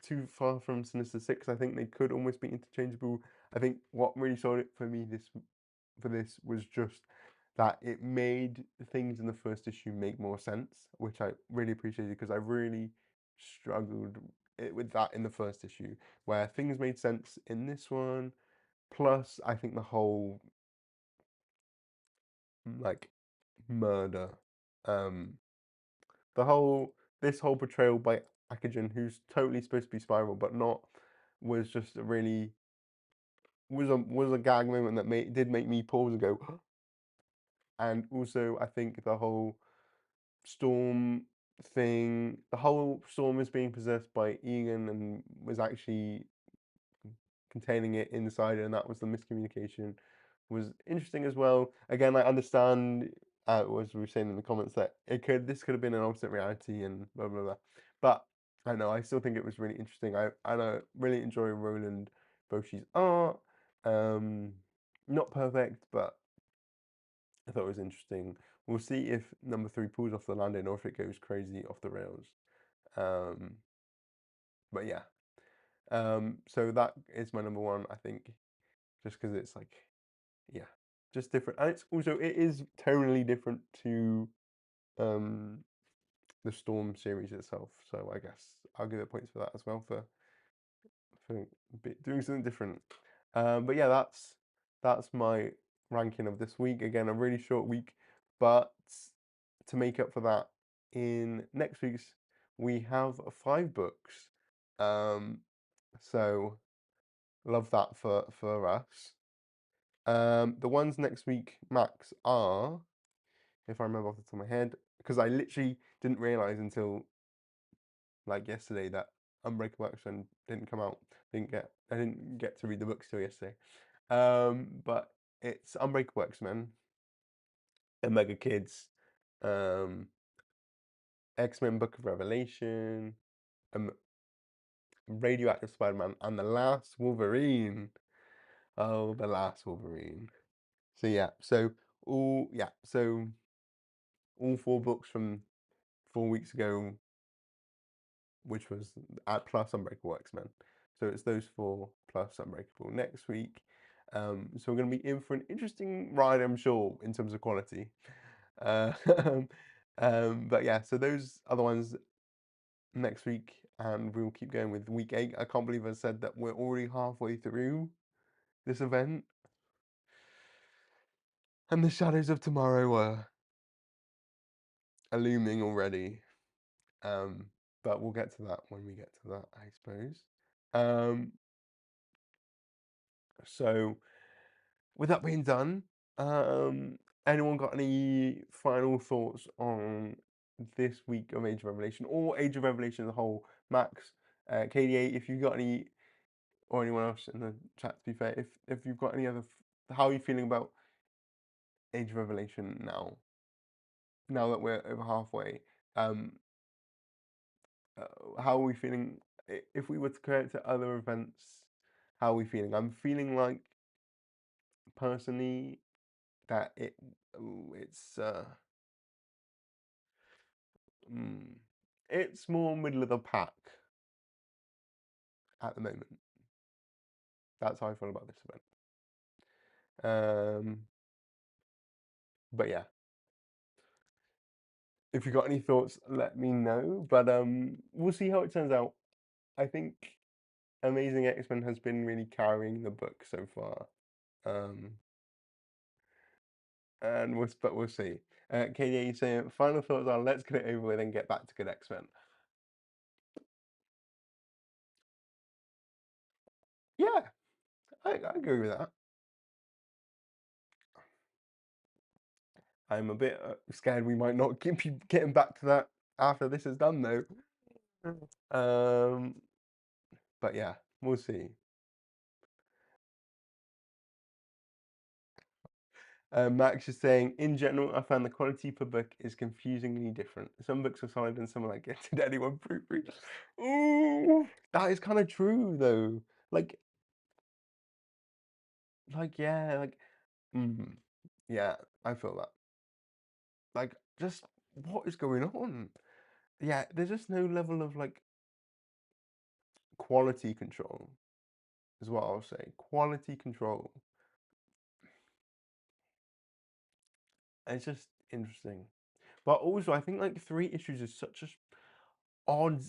too far from Sinister Six. I think they could almost be interchangeable. I think what really sold it for me this was just that it made things in the first issue make more sense, which I really appreciated because I really struggled with that in the first issue, where things made sense in this one. Plus, I think the whole like murder, um, the whole this whole portrayal by Akajan, who's totally supposed to be Spiral but not, was just a really was a gag moment that did make me pause and go. And also, I think the whole Storm thing, the whole Storm is being possessed by Egan and was actually containing it inside, and that was the miscommunication, was interesting as well. Again, I understand, as we were saying in the comments, that this could have been an alternate reality and blah blah blah. But I know I still think it was really interesting. I really enjoy Roland Boshi's art. Um, Not perfect, but I thought it was interesting. We'll see if number 3 pulls off the landing or if it goes crazy off the rails. Um, but yeah. So that is my number 1, I think, just because it's like, yeah, just different. And it's also, it is tonally different to the Storm series itself. So I guess I'll give it points for that as well for doing something different. But yeah, that's my ranking of this week. Again, a really short week, but to make up for that, in next week's we have 5 books. So love that for us. The ones next week, Max, are, if I remember off the top of my head, because I literally didn't realize until like yesterday that Unbreakable X-Men didn't come out. I didn't get to read the books till yesterday. But it's Unbreakable X-Men, Omega Kids, um, X-Men Book of Revelation, um, Radioactive Spider-Man, and The Last Wolverine. Oh, The Last Wolverine. So yeah, so all 4 books from 4 weeks ago, which was at plus Unbreakable X-Men. So it's those four plus Unbreakable next week. So we're going to be in for an interesting ride, I'm sure, in terms of quality. Uh, but yeah, so those are the ones next week, and we'll keep going with week 8. I can't believe I said that we're already halfway through this event, and the shadows of tomorrow are looming already. But we'll get to that when we get to that, I suppose. So with that being done, anyone got any final thoughts on this week of Age of Revelation or Age of Revelation as a whole? Max, KDA, if you've got any, or anyone else in the chat, to be fair, if you've got any other, how are you feeling about Age of Revelation now? Now that we're over halfway, um, how are we feeling? If we were to compare it to other events, how are we feeling? I'm feeling like, personally, that mm, it's more middle of the pack at the moment. That's how I feel about this event. But yeah, if you got any thoughts, let me know. But we'll see how it turns out. I think Amazing X-Men has been really carrying the book so far. Um, but we'll see. KDA, you saying final thoughts are let's get it over with and get back to good X-Men. Yeah, I agree with that. I'm a bit scared we might not keep getting back to that after this is done, though. But yeah, we'll see. Max is saying, in general, I found the quality per book is confusingly different. Some books are solid and some are like, did anyone proofread? Ooh, that is kind of true, though. Like, yeah, mm, yeah, I feel that. Like, just what is going on? Yeah, there's just no level of like quality control, is what I'll say. Quality control. It's just interesting. But also, I think like 3 issues is such a odd,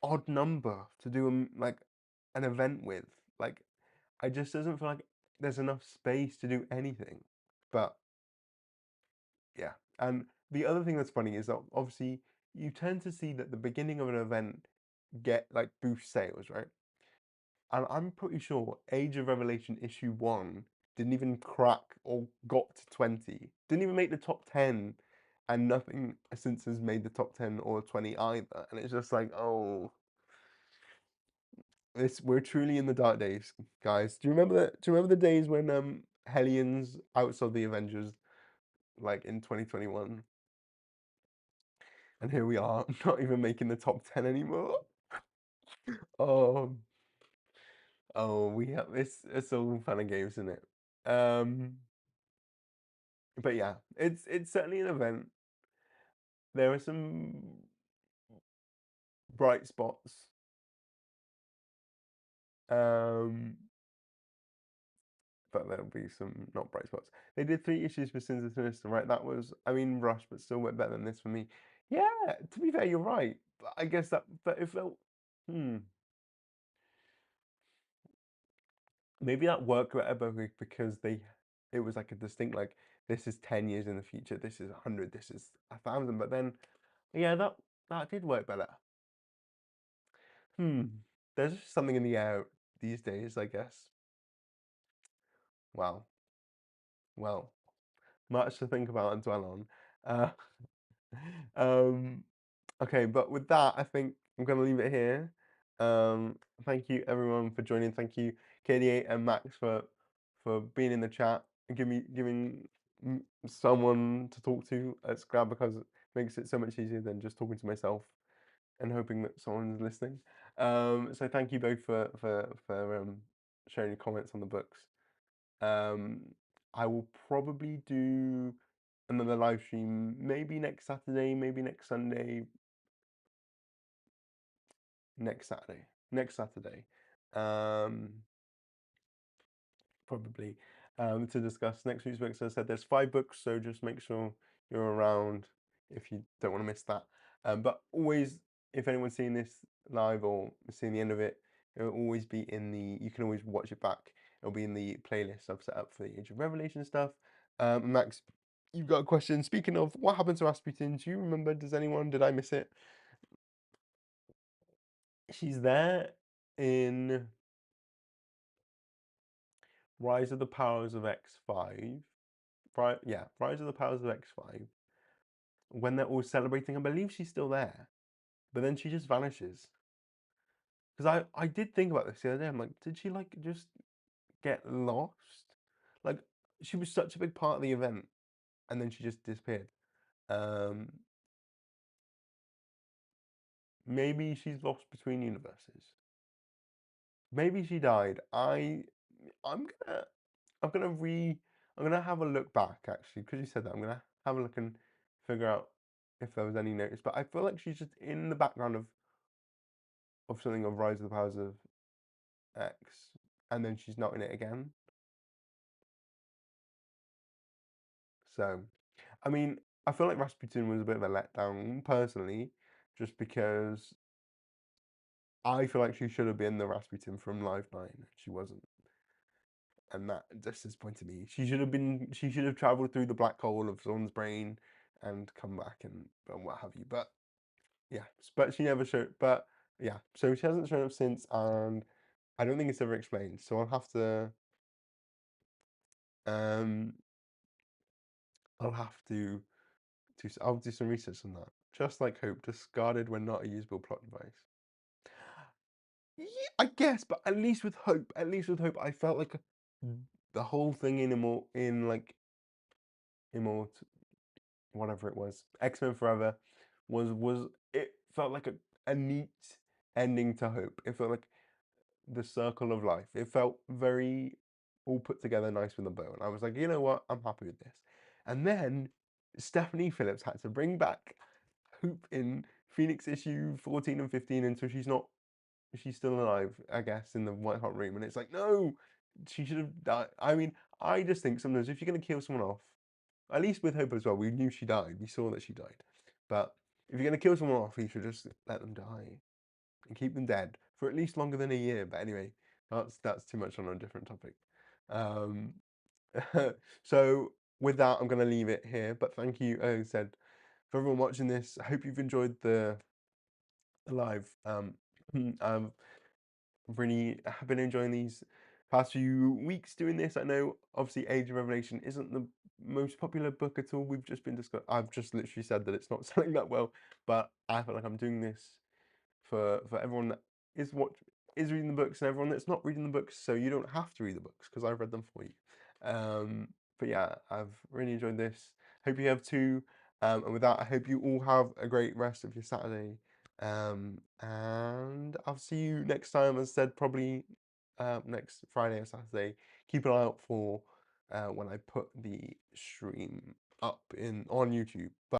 odd number to do like an event with. Like, I just doesn't feel like there's enough space to do anything. But yeah, and the other thing that's funny is that obviously you tend to see that the beginning of an event get like boost sales, right? And I'm pretty sure Age of Revelation issue 1 didn't even crack or got to 20. Didn't even make the top 10. And nothing since has made the top 10 or 20 either. And it's just like, oh, we're truly in the dark days, guys. Do you remember the days when Hellions outsold the Avengers like in 2021? And here we are, not even making the top 10 anymore. Oh, we have it's all fun and games, isn't it? But yeah, it's certainly an event. There are some bright spots. Um, but there'll be some not bright spots. They did 3 issues for Sinister, right? That was, I mean, rush, but still went better than this for me. Yeah, to be fair, you're right. But I guess but it felt, hmm, maybe that worked better because it was like a distinct, like, this is 10 years in the future, this is 100, this is 1,000. But then, yeah, that did work better. There's just something in the air these days, I guess. Wow. Well, much to think about and dwell on. Uh, um, okay, but with that, I think I'm going to leave it here. Thank you everyone for joining. Thank you, KDA and Max, for being in the chat and giving someone to talk to. It's glad because it makes it so much easier than just talking to myself and hoping that someone's listening. So thank you both for sharing your comments on the books. I will probably do another live stream maybe next Saturday, maybe next Sunday, next Saturday. um, probably to discuss next week's books. As I said, there's 5 books, so just make sure you're around if you don't want to miss that. But always, if anyone's seen this live or seen the end of it, it'll always be in the. You can always watch it back. It'll be in the playlist I've set up for the Age of Revelation stuff. Max, you've got a question. Speaking of, what happened to Rasputin? Do you remember? Does anyone? Did I miss it? She's there in Rise of the Powers of X5. Right, yeah, Rise of the Powers of X5. When they're all celebrating, I believe she's still there, but then she just vanishes. Because I did think about this the other day. I'm like, did she like just get lost? Like, she was such a big part of the event, and then she just disappeared. Um, Maybe she's lost between universes. Maybe she died. I'm gonna I'm gonna re I'm gonna have a look back actually because you said that. I'm gonna have a look and figure out if there was any notice. But I feel like she's just in the background of something of Rise of the Powers of X, and then she's not in it again. So, I mean, I feel like Rasputin was a bit of a letdown personally, just because I feel like she should have been the Rasputin from Live 9. She wasn't. And that just disappointed me. She should have been. She should have traveled through the black hole of someone's brain and come back and what have you. But yeah, but she never showed. But yeah, so she hasn't shown up since, and I don't think it's ever explained. So um, I'll have to I'll do some research on that. Just like Hope, discarded when not a usable plot device. Yeah, I guess, but at least with Hope, I felt like the whole thing in like Immort, whatever it was, X-Men Forever, was it felt like a neat ending to Hope. It felt like the circle of life. It felt very all put together, nice with a bow, and I was like, you know what, I'm happy with this. And then Stephanie Phillips had to bring back Hope in Phoenix issue 14 and 15 until she's still alive, I guess, in the White Hot Room. And it's like, no, she should have died. I mean, I just think sometimes if you're going to kill someone off, at least with Hope as well, we knew she died. We saw that she died. But if you're going to kill someone off, you should just let them die and keep them dead for at least longer than a year. But anyway, that's too much on a different topic. Um, so with that, I'm going to leave it here. But thank you, as I said, for everyone watching this. I hope you've enjoyed the live. I've really have been enjoying these past few weeks doing this. I know obviously Age of Revelation isn't the most popular book at all. We've just been discussing. I've just literally said that it's not selling that well, but I feel like I'm doing this for everyone that is what is reading the books and everyone that's not reading the books, so you don't have to read the books because I've read them for you. But yeah, I've really enjoyed this. Hope you have too. And with that, I hope you all have a great rest of your Saturday. And I'll see you next time. As I said, probably next Friday or Saturday. Keep an eye out for when I put the stream up on YouTube. But